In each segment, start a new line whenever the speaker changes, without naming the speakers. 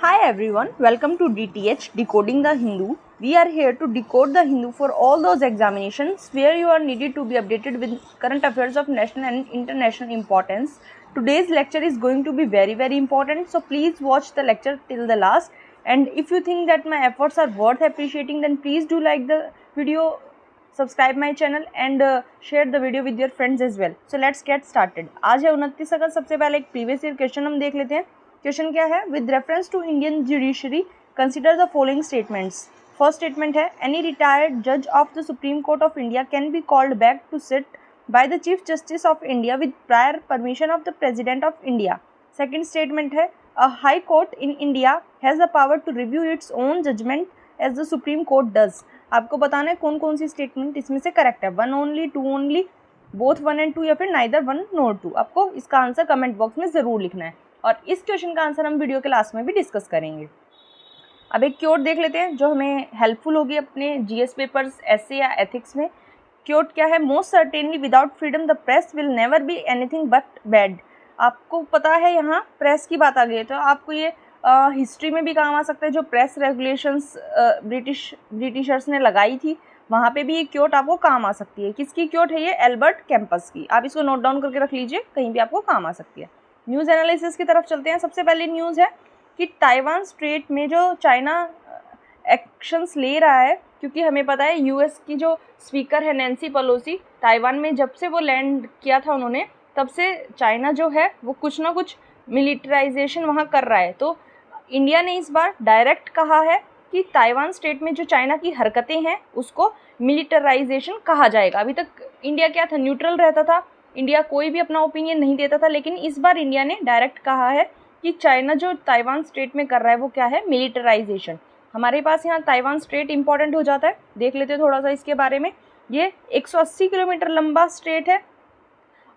Hi everyone, welcome to DTH Decoding the Hindu. We are here to decode the Hindu for all those examinations where you are needed to be updated with current affairs of national and international importance. Today's lecture is going to be very important, so please watch the lecture till the last. And if you think that my efforts are worth appreciating, then please do like the video, subscribe my channel and share the video with your friends as well. So let's get started. आज है 29 अगस्त। सबसे पहले एक previous year question हम देख लेते हैं। Question क्या है? With reference to Indian judiciary consider the following statements. First statement है, एनी रिटायर्ड जज of the Supreme Court of India can be called back to sit by the chief justice of India with prior permission of the president of India. Second statement है, a high court in India has the power to review its own judgement as the Supreme Court does. आपको बताना है कौन कौन सी statement इसमें से correct है, 1 only, 2 only, both 1 and 2 या फिर नाइदर 1 nor 2। आपको इसका आंसर कमेंट बॉक्स में ज़रूर लिखना है और इस क्वेश्चन का आंसर हम वीडियो के लास्ट में भी डिस्कस करेंगे। अब एक क्योट देख लेते हैं जो हमें हेल्पफुल होगी अपने जीएस पेपर्स, एसए या एथिक्स में। क्योट क्या है? Most certainly without freedom the press will never be anything but bad. आपको पता है यहाँ प्रेस की बात आ गई है, तो आपको ये हिस्ट्री में भी काम आ सकता है। जो प्रेस रेगुलेशंस ब्रिटिशर्स ने लगाई थी, वहाँ पे भी ये क्योट आपको काम आ सकती है। किसकी क्योट है ये? एल्बर्ट कैंपस की। आप इसको नोट डाउन करके रख लीजिए, कहीं भी आपको काम आ सकती है। न्यूज़ एनालिसिस की तरफ चलते हैं। सबसे पहले न्यूज़ है कि ताइवान स्ट्रेट में जो चाइना एक्शंस ले रहा है, क्योंकि हमें पता है यूएस की जो स्पीकर है नैन्सी पेलोसी, ताइवान में जब से वो लैंड किया था उन्होंने, तब से चाइना जो है वो कुछ ना कुछ मिलिटराइजेशन वहाँ कर रहा है। तो इंडिया ने इस बार डायरेक्ट कहा है कि ताइवान स्टेट में जो चाइना की हरकतें हैं उसको मिलिटराइजेशन कहा जाएगा। अभी तक इंडिया क्या था? न्यूट्रल रहता था, इंडिया कोई भी अपना ओपिनियन नहीं देता था, लेकिन इस बार इंडिया ने डायरेक्ट कहा है कि चाइना जो ताइवान स्टेट में कर रहा है वो क्या है? मिलिटराइजेशन। हमारे पास यहाँ ताइवान स्टेट इंपॉर्टेंट हो जाता है, देख लेते हैं थोड़ा सा इसके बारे में। ये 180 किलोमीटर लंबा स्टेट है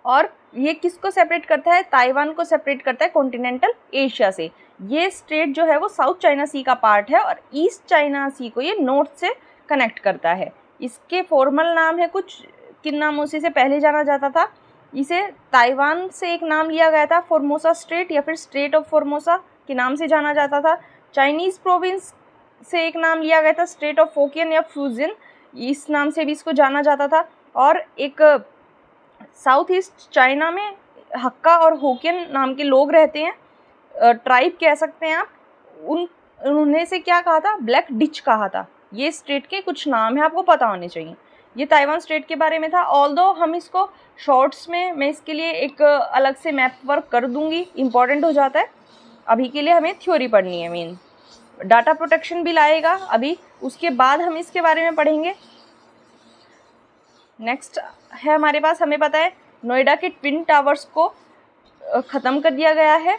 और ये किसको सेपरेट करता है? ताइवान को सेपरेट करता है कॉन्टिनेंटल एशिया से। ये स्टेट जो है वो साउथ चाइना सी का पार्ट है और ईस्ट चाइना सी को ये नॉर्थ से कनेक्ट करता है। इसके फॉर्मल नाम है कुछ, किन नामों से पहले जाना जाता था? इसे ताइवान से एक नाम लिया गया था, फॉर्मोसा स्ट्रेट या फिर स्ट्रेट ऑफ फॉर्मोसा के नाम से जाना जाता था। चाइनीज़ प्रोविंस से एक नाम लिया गया था, स्ट्रेट ऑफ फोकियन या फ्यूजन, इस नाम से भी इसको जाना जाता था। और एक साउथ ईस्ट चाइना में हक्का और होकियन नाम के लोग रहते हैं, ट्राइब कह सकते हैं आप। उन्होंने से क्या कहा था? ब्लैक डिच कहा था। ये स्टेट के कुछ नाम हैं, आपको पता होने चाहिए। ये ताइवान स्टेट के बारे में था। ऑल्दो हम इसको शॉर्ट्स में, मैं इसके लिए एक अलग से मैप वर्क कर दूंगी, इम्पॉर्टेंट हो जाता है। अभी के लिए हमें थ्योरी पढ़नी है। मेन डाटा प्रोटेक्शन भी लाएगा अभी, उसके बाद हम इसके बारे में पढ़ेंगे। नेक्स्ट है हमारे पास, हमें पता है नोएडा के ट्विन टावर्स को ख़त्म कर दिया गया है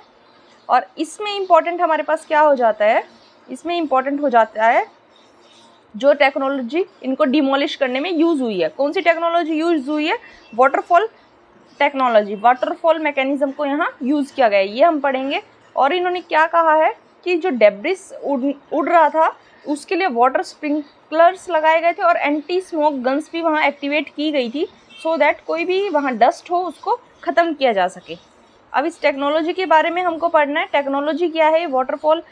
और इसमें इम्पॉर्टेंट हमारे पास क्या हो जाता है? इसमें इम्पॉर्टेंट हो जाता है जो टेक्नोलॉजी इनको डिमोलिश करने में यूज़ हुई है। कौन सी टेक्नोलॉजी यूज़ हुई है? वाटरफॉल टेक्नोलॉजी, वाटरफॉल मैकेनिज्म को यहाँ यूज़ किया गया है, ये हम पढ़ेंगे। और इन्होंने क्या कहा है कि जो डेब्रिस उड़ रहा था उसके लिए वाटर स्प्रिंकलर्स लगाए गए थे और एंटी स्मोक गन्स भी वहाँ एक्टिवेट की गई थी, सो दैट कोई भी वहाँ डस्ट हो उसको ख़त्म किया जा सके। अब इस टेक्नोलॉजी के बारे में हमको पढ़ना है। टेक्नोलॉजी क्या है? Waterfall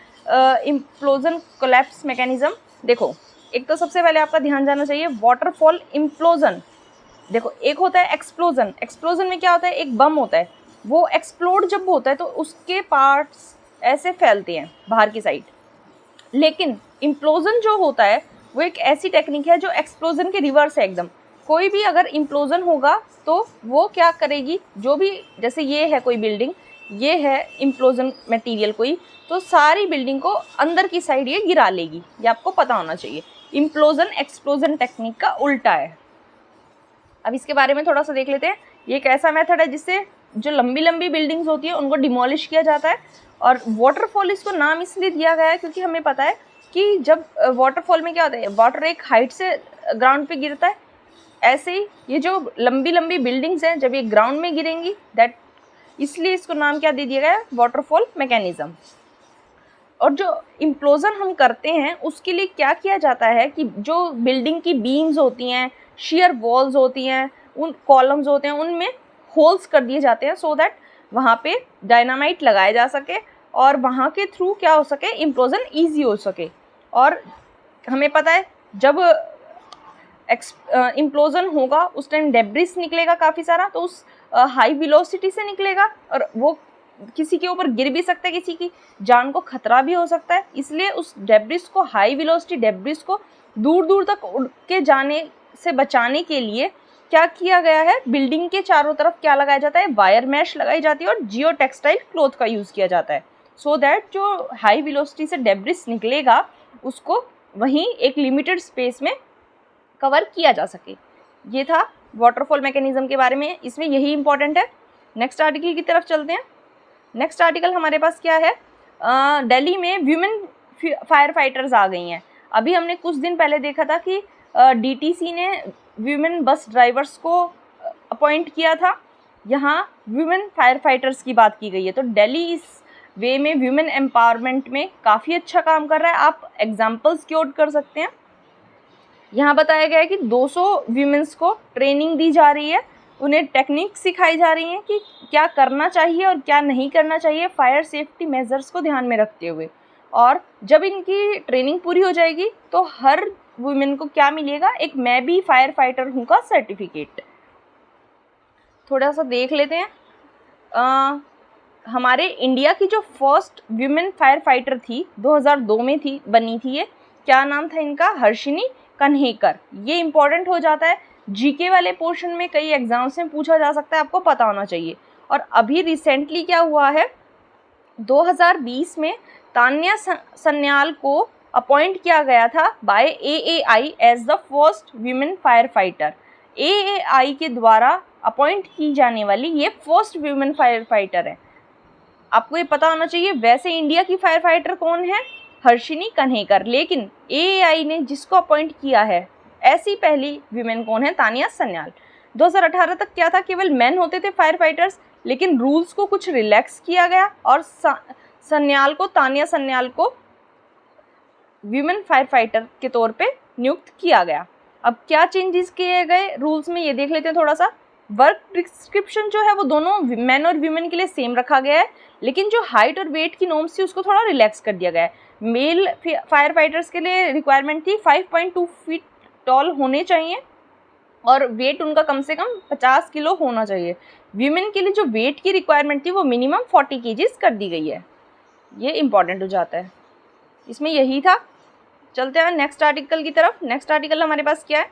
implosion collapse mechanism. देखो, एक तो सबसे पहले आपका ध्यान जाना चाहिए वाटरफॉल इम्प्लोजन। देखो, एक होता है एक्सप्लोजन। एक्सप्लोजन में क्या होता है? एक बम होता है, वो एक्सप्लोड जब होता है तो उसके पार्ट्स ऐसे फैलते हैं बाहर की साइड। लेकिन इम्प्लोजन जो होता है वो एक ऐसी टेक्निक है जो एक्सप्लोजन के रिवर्स है एकदम। कोई भी अगर इम्प्लोजन होगा तो वो क्या करेगी? जो भी, जैसे ये है कोई बिल्डिंग, ये है इम्प्लोजन मटेरियल कोई, तो सारी बिल्डिंग को अंदर की साइड ये गिरा लेगी। ये आपको पता होना चाहिए। इम्प्लोजन एक्सप्लोजन टेक्निक का उल्टा है। अब इसके बारे में थोड़ा सा देख लेते हैं। ये एक ऐसा मेथड है जिससे जो लंबी लंबी बिल्डिंग्स होती है उनको डिमोलिश किया जाता है। और वाटरफॉल इसको नाम इसलिए दिया गया है क्योंकि हमें पता है कि जब वाटरफॉल में क्या होता है, वाटर एक हाइट से ग्राउंड पे गिरता है, ऐसे ही ये जो लंबी लंबी बिल्डिंग्स हैं जब ये ग्राउंड में गिरेंगी, दैट इसलिए इसको नाम क्या दे दिया गया है? Waterfall mechanism. और जो इम्प्लोजन हम करते हैं उसके लिए क्या किया जाता है कि जो बिल्डिंग की बीम्स होती हैं, शेयर वॉल्स होती हैं, उन कॉलम्स होते हैं, उनमें होल्स कर दिए जाते हैं सो दैट वहाँ पे डायनामाइट लगाया जा सके और वहाँ के थ्रू क्या हो सके, इम्प्लोजन ईजी हो सके। और हमें पता है जब इम्प्लोजन होगा उस टाइम डेब्रिस निकलेगा काफ़ी सारा, तो उस हाई वेलोसिटी से निकलेगा और वो किसी के ऊपर गिर भी सकता है, किसी की जान को खतरा भी हो सकता है। इसलिए उस डेब्रिस को, हाई वेलोसिटी डेब्रिस को दूर दूर तक उड़ के जाने से बचाने के लिए क्या किया गया है, बिल्डिंग के चारों तरफ क्या लगाया जाता है, वायर मैश लगाई जाती है और जियो टेक्सटाइल क्लॉथ का यूज़ किया जाता है, सो दैट जो हाई वेलोसिटी से डेब्रिस निकलेगा उसको वहीं एक लिमिटेड स्पेस में कवर किया जा सके। ये था वाटरफॉल मैकेनिज्म के बारे में, इसमें यही इंपॉर्टेंट है। नेक्स्ट आर्टिकल की तरफ चलते हैं। नेक्स्ट आर्टिकल हमारे पास क्या है, दिल्ली में वीमेन फायर फाइटर्स आ गई हैं। अभी हमने कुछ दिन पहले देखा था कि डीटीसी ने वीमेन बस ड्राइवर्स को अपॉइंट किया था, यहाँ वीमेन फायर फाइटर्स की बात की गई है। तो दिल्ली इस वे में वीमेन एम्पावरमेंट में काफ़ी अच्छा काम कर रहा है। आप एग्जाम्पल्स क्योट कर सकते हैं। यहाँ बताया गया है कि 200 वीमेंस को ट्रेनिंग दी जा रही है, उन्हें टेक्निक सिखाई जा रही हैं कि क्या करना चाहिए और क्या नहीं करना चाहिए फायर सेफ्टी मेजर्स को ध्यान में रखते हुए। और जब इनकी ट्रेनिंग पूरी हो जाएगी तो हर वुमेन को क्या मिलेगा, एक मैं भी फायर फाइटर हूँ का सर्टिफिकेट। थोड़ा सा देख लेते हैं। हमारे इंडिया की जो फर्स्ट वीमेन फायर फाइटर थी 2002 में बनी थी ये, क्या नाम था इनका, हर्षिनी कन्हेकर। ये इंपॉर्टेंट हो जाता है, जीके वाले पोर्शन में कई एग्जाम्स में पूछा जा सकता है, आपको पता होना चाहिए। और अभी रिसेंटली क्या हुआ है, 2020 में तान्या सन्याल को अपॉइंट किया गया था by AAI as the first women fire fighter. AAI के द्वारा अपॉइंट की जाने वाली ये फर्स्ट वीमेन फायर फाइटर है। आपको ये पता होना चाहिए। वैसे इंडिया की फायर फाइटर कौन है, हर्षिनी कन्हेकर, लेकिन AAI ने जिसको अपॉइंट किया है ऐसी पहली वीमेन कौन है, तान्या सन्याल। 2018 तक क्या था, केवल मेन होते थे फायर फाइटर्स, लेकिन रूल्स को कुछ रिलैक्स किया गया और तान्या सन्याल को वीमेन फायर फाइटर के तौर पे नियुक्त किया गया। अब क्या चेंजेस किए गए रूल्स में, ये देख लेते हैं थोड़ा सा। वर्क डिस्क्रिप्शन जो है वो दोनों मेन और वीमेन के लिए सेम रखा गया है, लेकिन जो हाइट और वेट की नॉर्म्स थी उसको थोड़ा रिलैक्स कर दिया गया है। मेल फायर फाइटर्स के लिए रिक्वायरमेंट थी 5.2 फीट टॉल होने चाहिए और वेट उनका कम से कम 50 किलो होना चाहिए। वीमेन के लिए जो वेट की रिक्वायरमेंट थी वो मिनिमम 40 केजीज कर दी गई है। ये इंपॉर्टेंट हो जाता है, इसमें यही था। चलते हैं नेक्स्ट आर्टिकल की तरफ। नेक्स्ट आर्टिकल हमारे पास क्या है,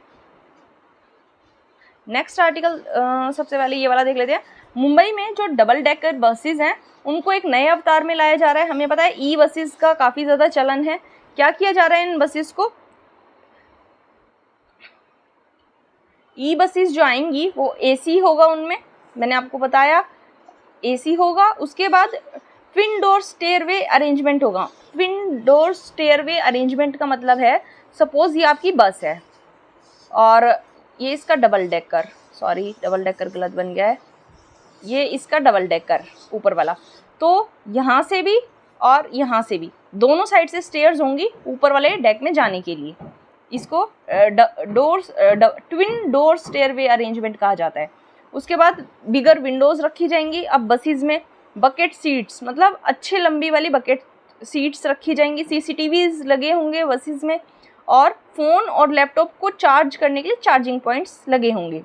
नेक्स्ट आर्टिकल सबसे पहले ये वाला देख लेते हैं। मुंबई में जो डबल डेकर बसेस हैं उनको एक नए अवतार में लाया जा रहा है। हमें पता है ई बसेस का काफ़ी ज़्यादा चलन है। क्या किया जा रहा है इन बसेस को, ई बसेस जो आएंगी वो AC होगा उनमें, मैंने आपको बताया AC होगा। उसके बाद ट्विन डोर स्टेयरवे अरेंजमेंट होगा। ट्विन डोर स्टेयरवे अरेंजमेंट का मतलब है, सपोज ये आपकी बस है और ये इसका double decker, sorry double decker गलत बन गया है, ये इसका डबल डेकर ऊपर वाला, तो यहाँ से भी और यहाँ से भी दोनों साइड से स्टेयर्स होंगी ऊपर वाले डेक में जाने के लिए। इसको ट्विन डोर स्टेयरवे अरेंजमेंट कहा जाता है। उसके बाद बिगर विंडोज़ रखी जाएंगी। अब बसेस में बकेट सीट्स, मतलब अच्छे लंबी वाली बकेट सीट्स रखी जाएंगी। CCTVs लगे होंगे बसेस में और फ़ोन और लैपटॉप को चार्ज करने के लिए चार्जिंग पॉइंट्स लगे होंगे।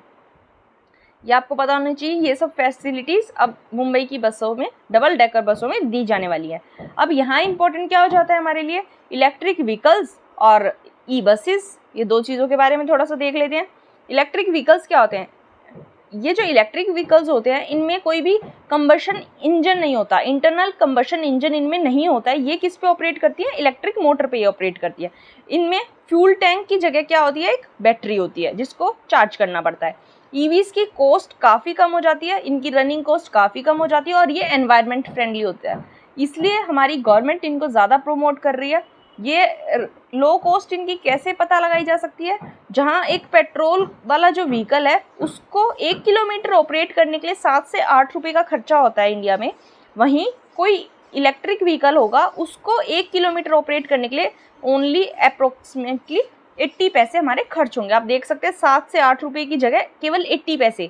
ये आपको पता होना चाहिए। ये सब फैसिलिटीज़ अब मुंबई की बसों में, डबल डेकर बसों में दी जाने वाली है। अब यहाँ इंपॉर्टेंट क्या हो जाता है हमारे लिए, इलेक्ट्रिक व्हीकल्स और ई बसेस। ये दो चीज़ों के बारे में थोड़ा सा देख लेते हैं। इलेक्ट्रिक व्हीकल्स क्या होते हैं, ये जो इलेक्ट्रिक व्हीकल्स होते हैं इनमें कोई भी कंबशन इंजन नहीं होता, इंटरनल कंबशन इंजन इनमें नहीं होता है। ये किस पे ऑपरेट करती है, इलेक्ट्रिक मोटर पे ऑपरेट करती है। इनमें फ्यूल टैंक की जगह क्या होती है, एक बैटरी होती है जिसको चार्ज करना पड़ता है। EVs की कॉस्ट काफ़ी कम हो जाती है, इनकी रनिंग कॉस्ट काफ़ी कम हो जाती है और ये एनवायरनमेंट फ्रेंडली होता है, इसलिए हमारी गवर्नमेंट इनको ज़्यादा प्रमोट कर रही है। ये लो कॉस्ट इनकी कैसे पता लगाई जा सकती है, जहाँ एक पेट्रोल वाला जो व्हीकल है उसको 1 किलोमीटर ऑपरेट करने के लिए 7 से 8 रुपये का खर्चा होता है इंडिया में, वहीं कोई इलेक्ट्रिक व्हीकल होगा उसको 1 किलोमीटर ऑपरेट करने के लिए ओनली अप्रोक्सीमेटली 80 पैसे हमारे खर्च होंगे। आप देख सकते हैं 7 से 8 रुपये की जगह केवल 80 पैसे।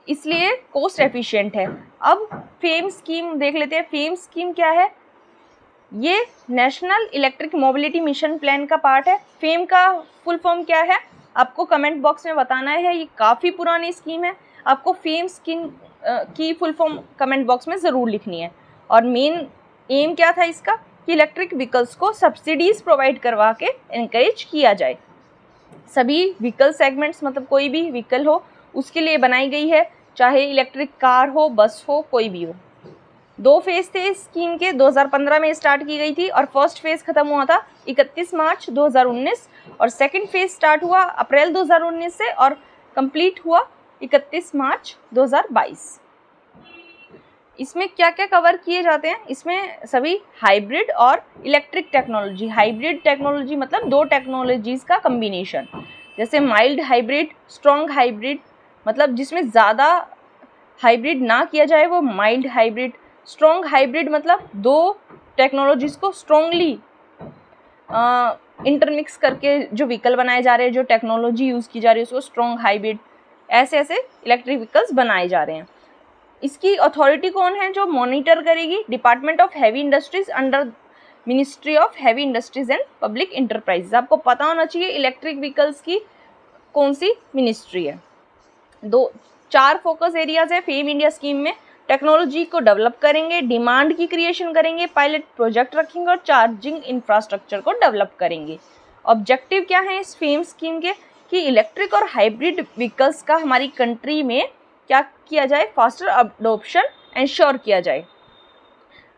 इसलिए कॉस्ट एफिशिएंट है। अब फेम स्कीम देख लेते हैं। फेम स्कीम क्या है? ये national electric mobility mission plan का पार्ट है। फेम का फुल फॉर्म क्या है आपको कमेंट बॉक्स में बताना है। ये काफ़ी पुरानी स्कीम है, आपको फेम स्कीम की फुल फॉर्म कमेंट बॉक्स में ज़रूर लिखनी है। और मेन एम क्या था इसका कि इलेक्ट्रिक व्हीकल्स को सब्सिडीज़ प्रोवाइड करवा के इनकरेज किया जाए। सभी व्हीकल सेगमेंट्स, मतलब कोई भी व्हीकल हो उसके लिए बनाई गई है, चाहे इलेक्ट्रिक कार हो, बस हो, कोई भी हो। 2 फेज़ थे इस स्कीम के, 2015 में स्टार्ट की गई थी और फर्स्ट फेज़ ख़त्म हुआ था 31 मार्च 2019 और सेकंड फेज़ स्टार्ट हुआ अप्रैल 2019 से और कंप्लीट हुआ 31 मार्च 2022। इसमें क्या क्या कवर किए जाते हैं? इसमें सभी हाइब्रिड और इलेक्ट्रिक टेक्नोलॉजी। हाइब्रिड टेक्नोलॉजी मतलब 2 टेक्नोलॉजीज़ का कम्बिनेशन, जैसे माइल्ड हाइब्रिड, स्ट्रॉन्ग हाइब्रिड, मतलब जिसमें ज़्यादा हाइब्रिड ना किया जाए वो माइल्ड हाइब्रिड। स्ट्रॉन्ग हाइब्रिड मतलब 2 टेक्नोलॉजीज़ को स्ट्रॉन्गली इंटरमिक्स करके जो व्हीकल बनाए जा रहे हैं, जो टेक्नोलॉजी यूज़ की जा रही है उसको स्ट्रॉन्ग हाइब्रिड। ऐसे ऐसे इलेक्ट्रिक व्हीकल्स बनाए जा रहे हैं। इसकी अथॉरिटी कौन है जो मॉनिटर करेगी? Department of heavy industries under ministry of heavy industries and public enterprises. आपको पता होना चाहिए इलेक्ट्रिक व्हीकल्स की कौन सी मिनिस्ट्री है। 4 फोकस एरियाज है फेम इंडिया स्कीम में। टेक्नोलॉजी को डेवलप करेंगे, डिमांड की क्रिएशन करेंगे, पायलट प्रोजेक्ट रखेंगे और चार्जिंग इंफ्रास्ट्रक्चर को डेवलप करेंगे। ऑब्जेक्टिव क्या है इस फेम स्कीम के कि इलेक्ट्रिक और हाइब्रिड व्हीकल्स का हमारी कंट्री में क्या किया जाए, फास्टर अडोप्शन एंश्योर किया जाए।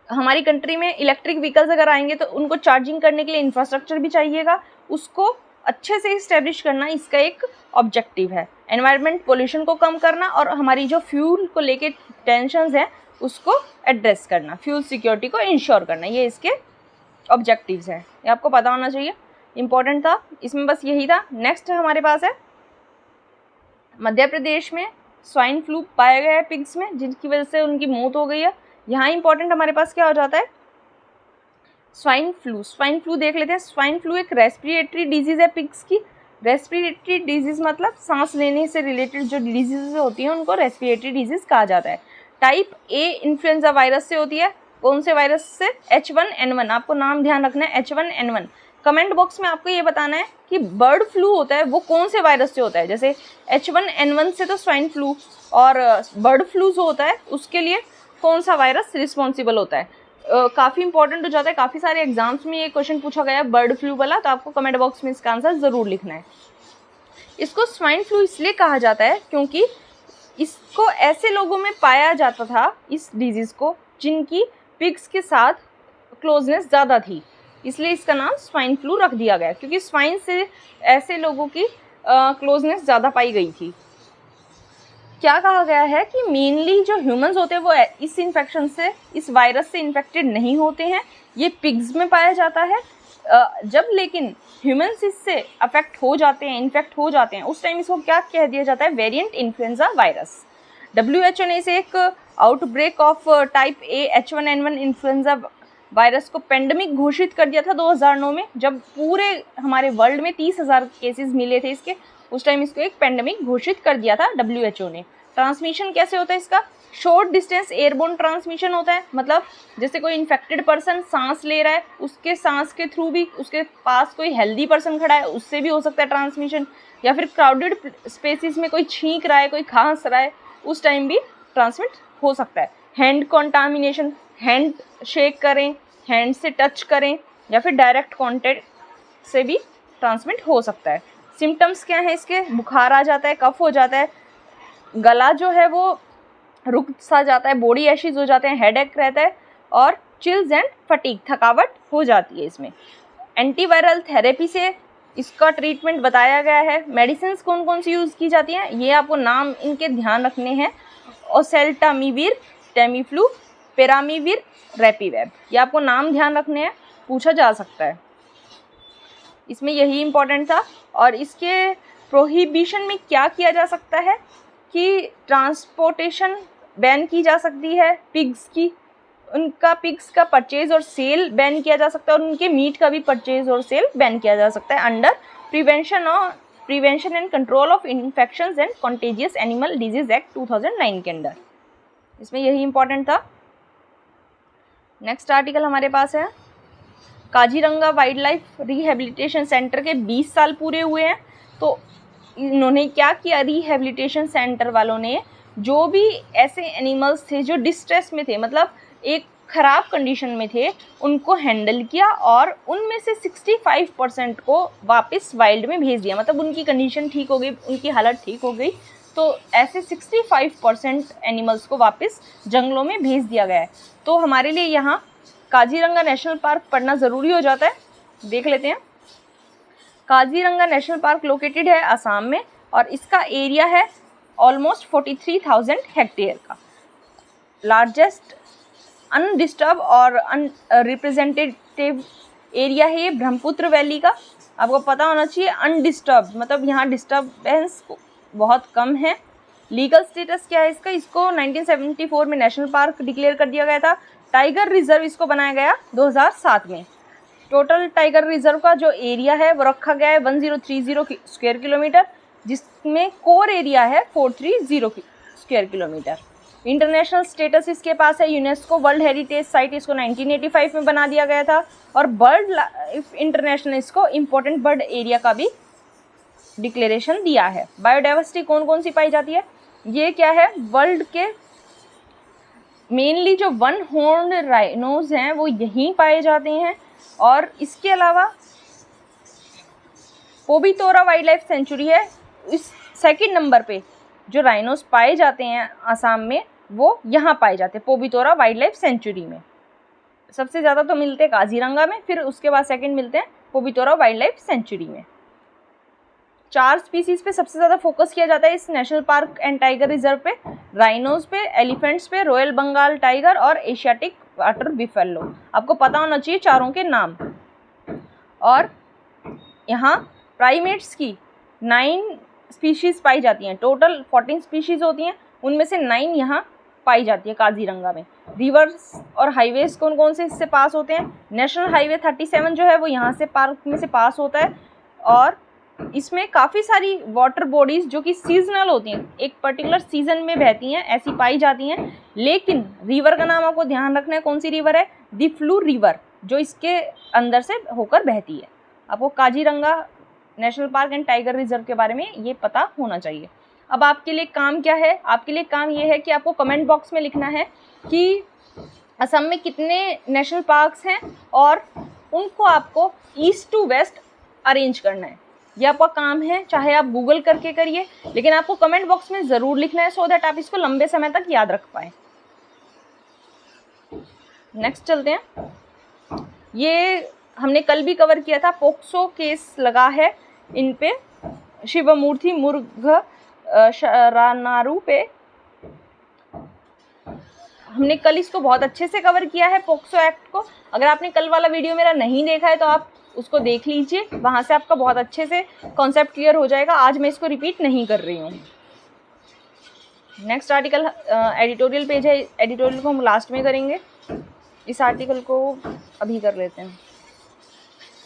हमारी कंट्री में इलेक्ट्रिक व्हीकल्स अगर आएंगे तो उनको चार्जिंग करने के लिए इंफ्रास्ट्रक्चर भी चाहिएगा, उसको अच्छे से इस्टेब्लिश करना इसका एक ऑब्जेक्टिव है। एनवायरनमेंट पोल्यूशन को कम करना और हमारी जो फ्यूल को लेके टेंशन्स हैं उसको एड्रेस करना, फ्यूल सिक्योरिटी को इंश्योर करना, ये इसके ऑब्जेक्टिव्स हैं। ये आपको पता होना चाहिए, इम्पोर्टेंट था, इसमें बस यही था। नेक्स्ट हमारे पास है मध्य प्रदेश में स्वाइन फ्लू पाया गया है पिग्स में, जिसकी वजह से उनकी मौत हो गई है। यहाँ इंपॉर्टेंट हमारे पास क्या हो जाता है? Swine flu. स्वाइन फ्लू देख लेते हैं। स्वाइन फ्लू एक रेस्पिरेटरी डिजीज़ है पिग्स की। रेस्पिरेटरी डिजीज़ मतलब सांस लेने से रिलेटेड जो डिजीज़ होती हैं उनको रेस्पिरेटरी डिजीज़ कहा जाता है। टाइप ए इन्फ्लुएंजा वायरस से होती है। कौन से वायरस से? H1N1। आपको नाम ध्यान रखना है, H1N1। कमेंट बॉक्स में आपको ये बताना है कि बर्ड फ्लू होता है वो कौन से वायरस से होता है। जैसे H1N1 से तो स्वाइन फ्लू, और बर्ड फ्लू जो होता है उसके लिए कौन सा वायरस रिस्पॉन्सिबल होता है। काफ़ी इंपॉर्टेंट हो जाता है, काफ़ी सारे एग्जाम्स में ये क्वेश्चन पूछा गया है बर्ड फ्लू वाला, तो आपको कमेंट बॉक्स में इसका आंसर ज़रूर लिखना है। इसको स्वाइन फ्लू इसलिए कहा जाता है क्योंकि इसको ऐसे लोगों में पाया जाता था, इस डिजीज़ को, जिनकी पिग्स के साथ क्लोजनेस ज़्यादा थी, इसलिए इसका नाम स्वाइन फ्लू रख दिया गया, क्योंकि स्वाइन से ऐसे लोगों की क्लोजनेस ज़्यादा पाई गई थी। क्या कहा गया है कि मेनली जो ह्यूमंस होते हैं वो इस इन्फेक्शन से, इस वायरस से इन्फेक्टेड नहीं होते हैं, ये पिग्स में पाया जाता है। जब लेकिन ह्यूमंस इससे अफेक्ट हो जाते हैं, इन्फेक्ट हो जाते हैं, उस टाइम इसको क्या कह दिया जाता है? Variant influenza virus. WHO ने इसे एक outbreak of type A H1N1 influenza virus को पेंडेमिक घोषित कर दिया था 2009 में, जब पूरे हमारे वर्ल्ड में 30,000 केसेस मिले थे इसके। उस टाइम इसको एक पेंडेमिक घोषित कर दिया था WHO ने। ट्रांसमिशन कैसे होता है इसका? शॉर्ट डिस्टेंस एयरबोर्न ट्रांसमिशन होता है, मतलब जैसे कोई इन्फेक्टेड पर्सन सांस ले रहा है, उसके सांस के थ्रू भी उसके पास कोई हेल्दी पर्सन खड़ा है, उससे भी हो सकता है ट्रांसमिशन, या फिर क्राउडेड स्पेसिस में कोई छींक रहा है, कोई खांस रहा है, उस टाइम भी ट्रांसमिट हो सकता है। हैंड कॉन्टामिनेशन, हैंड शेक करें, हैंड से टच करें, या फिर डायरेक्ट कॉन्टैक्ट से भी ट्रांसमिट हो सकता है। सिम्टम्स क्या है इसके? बुखार आ जाता है, कफ हो जाता है, गला जो है वो रुक सा जाता है, बॉडी एशिज हो जाते हैं, हेडेक रहता है, और चिल्स एंड फटीग, थकावट हो जाती है इसमें। एंटीवायरल थेरेपी से इसका ट्रीटमेंट बताया गया है। मेडिसिन कौन कौन सी यूज़ की जाती हैं, ये आपको नाम इनके ध्यान रखने हैं। ओसेल्टामिविर, टेमीफ्लू, पेरामीविर, रेपीवेब, ये आपको नाम ध्यान रखने हैं, पूछा जा सकता है। इसमें यही इम्पोर्टेंट था। और इसके प्रोहिबिशन में क्या किया जा सकता है कि ट्रांसपोर्टेशन बैन की जा सकती है पिग्स की, उनका पिग्स का परचेज और सेल बैन किया जा सकता है, और उनके मीट का भी परचेज और सेल बैन किया जा सकता है under prevention prevention and control of infections and contagious animal disease act 2009 के अंदर, इसमें यही इंपॉर्टेंट था। नेक्स्ट आर्टिकल हमारे पास है Kaziranga wild life rehabilitation centre के 20 साल पूरे हुए हैं। तो इन्होंने क्या किया, रिहेबिलिटेशन सेंटर वालों ने जो भी ऐसे एनिमल्स थे जो डिस्ट्रेस में थे, मतलब एक ख़राब कंडीशन में थे, उनको हैंडल किया और उनमें से 65% को वापस वाइल्ड में भेज दिया। मतलब उनकी कंडीशन ठीक हो गई, उनकी हालत ठीक हो गई, तो ऐसे 65% एनिमल्स को वापस जंगलों में भेज दिया गया है। तो हमारे लिए यहाँ काजीरंगा नेशनल पार्क पढ़ना ज़रूरी हो जाता है। देख लेते हैं। काजीरंगा नेशनल पार्क लोकेटेड है असम में और इसका एरिया है ऑलमोस्ट 43,000 हेक्टेयर का। लार्जेस्ट अनडिस्टर्ब और रिप्रेजेंटेटिव एरिया है ये ब्रह्मपुत्र वैली का। आपको पता होना चाहिए अनडिस्टर्ब मतलब यहाँ डिस्टर्बेंस बहुत कम है। लीगल स्टेटस क्या है इसका, इसको 1974 में नेशनल पार्क डिक्लेयर कर दिया गया था। टाइगर रिजर्व इसको बनाया गया 2007 में। टोटल टाइगर रिजर्व का जो एरिया है वो रखा गया है 1030 स्क्वायर किलोमीटर, जिसमें कोर एरिया है 430 स्क्वायर किलोमीटर। इंटरनेशनल स्टेटस इसके पास है, यूनेस्को वर्ल्ड हेरिटेज साइट इसको 1985 में बना दिया गया था और बर्ड लाइफ इंटरनेशनल इसको इम्पोर्टेंट बर्ड एरिया का भी डिक्लेरेशन दिया है। बायोडाइवर्सिटी कौन कौन सी पाई जाती है, ये क्या है, वर्ल्ड के मेनली जो वन हॉर्न राइनोज हैं वो यहीं पाए जाते हैं और इसके अलावा पोबितोरा वाइल्ड लाइफ सेंचुरी है, इस सेकंड नंबर पे जो राइनोज पाए जाते हैं असम में वो यहाँ पाए जाते हैं पोबितोरा वाइल्ड लाइफ सेंचुरी में। सबसे ज़्यादा तो मिलते हैं काजीरंगा में, फिर उसके बाद सेकंड मिलते हैं पोबितोरा वाइल्ड लाइफ सेंचुरी में। 4 स्पीसीज पे सबसे ज़्यादा फोकस किया जाता है इस national park and tiger reserve पे, राइनोज पे, एलिफेंट्स पे, रॉयल बंगाल टाइगर और एशियाटिक वाटर बिफेलो। आपको पता होना चाहिए चारों के नाम। और यहाँ प्राइमेट्स की 9 स्पीशीज़ पाई जाती हैं। टोटल 14 स्पीशीज़ होती हैं, उनमें से 9 यहाँ पाई जाती है काजीरंगा में। रिवर्स और हाईवेज कौन कौन से इससे पास होते हैं, नेशनल हाईवे 37 जो है वो यहाँ से पार्क में से पास होता है और इसमें काफ़ी सारी वाटर बॉडीज़ जो कि सीजनल होती हैं, एक पर्टिकुलर सीजन में बहती हैं, ऐसी पाई जाती हैं। लेकिन रिवर का नाम आपको ध्यान रखना है, कौन सी रिवर है, दिफ्लू रिवर, जो इसके अंदर से होकर बहती है। आपको Kaziranga national park and tiger reserve के बारे में ये पता होना चाहिए। अब आपके लिए काम क्या है, आपके लिए काम ये है कि आपको कमेंट बॉक्स में लिखना है कि असम में कितने नेशनल पार्क्स हैं और उनको आपको ईस्ट टू वेस्ट अरेंज करना है। ये आपका काम है, चाहे आप गूगल करके करिए, लेकिन आपको कमेंट बॉक्स में ज़रूर लिखना है सो दैट आप इसको लंबे समय तक याद रख पाएँ। नेक्स्ट चलते हैं। ये हमने कल भी कवर किया था, पोक्सो केस लगा है इन पे, शिवमूर्ति मुरुघ शरानारू पे। हमने कल इसको बहुत अच्छे से कवर किया है पोक्सो एक्ट को। अगर आपने कल वाला वीडियो मेरा नहीं देखा है तो आप उसको देख लीजिए, वहाँ से आपका बहुत अच्छे से कॉन्सेप्ट क्लियर हो जाएगा। आज मैं इसको रिपीट नहीं कर रही हूँ। नेक्स्ट आर्टिकल एडिटोरियल पेज है, एडिटोरियल को हम लास्ट में करेंगे, इस आर्टिकल को अभी कर लेते हैं।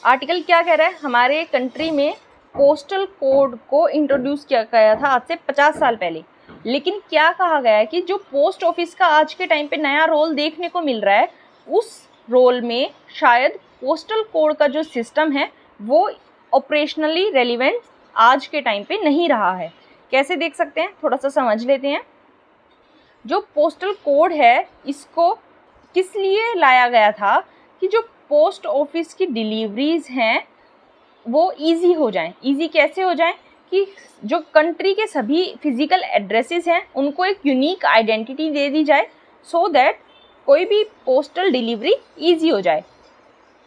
आर्टिकल क्या कह रहा है, हमारे कंट्री में पोस्टल कोड को इंट्रोड्यूस किया गया था आज से 50 साल पहले। लेकिन क्या कहा गया है कि जो पोस्ट ऑफिस का आज के टाइम पे नया रोल देखने को मिल रहा है, उस रोल में शायद पोस्टल कोड का जो सिस्टम है वो ऑपरेशनली रेलिवेंट आज के टाइम पे नहीं रहा है। कैसे देख सकते हैं, थोड़ा सा समझ लेते हैं। जो पोस्टल कोड है इसको किस लिए लाया गया था कि जो पोस्ट ऑफिस की डिलीवरीज हैं वो इजी हो जाएं। इजी कैसे हो जाएं कि जो कंट्री के सभी फिजिकल एड्रेसेस हैं उनको एक यूनिक आइडेंटिटी दे दी जाए, सो दैट कोई भी पोस्टल डिलीवरी इजी हो जाए,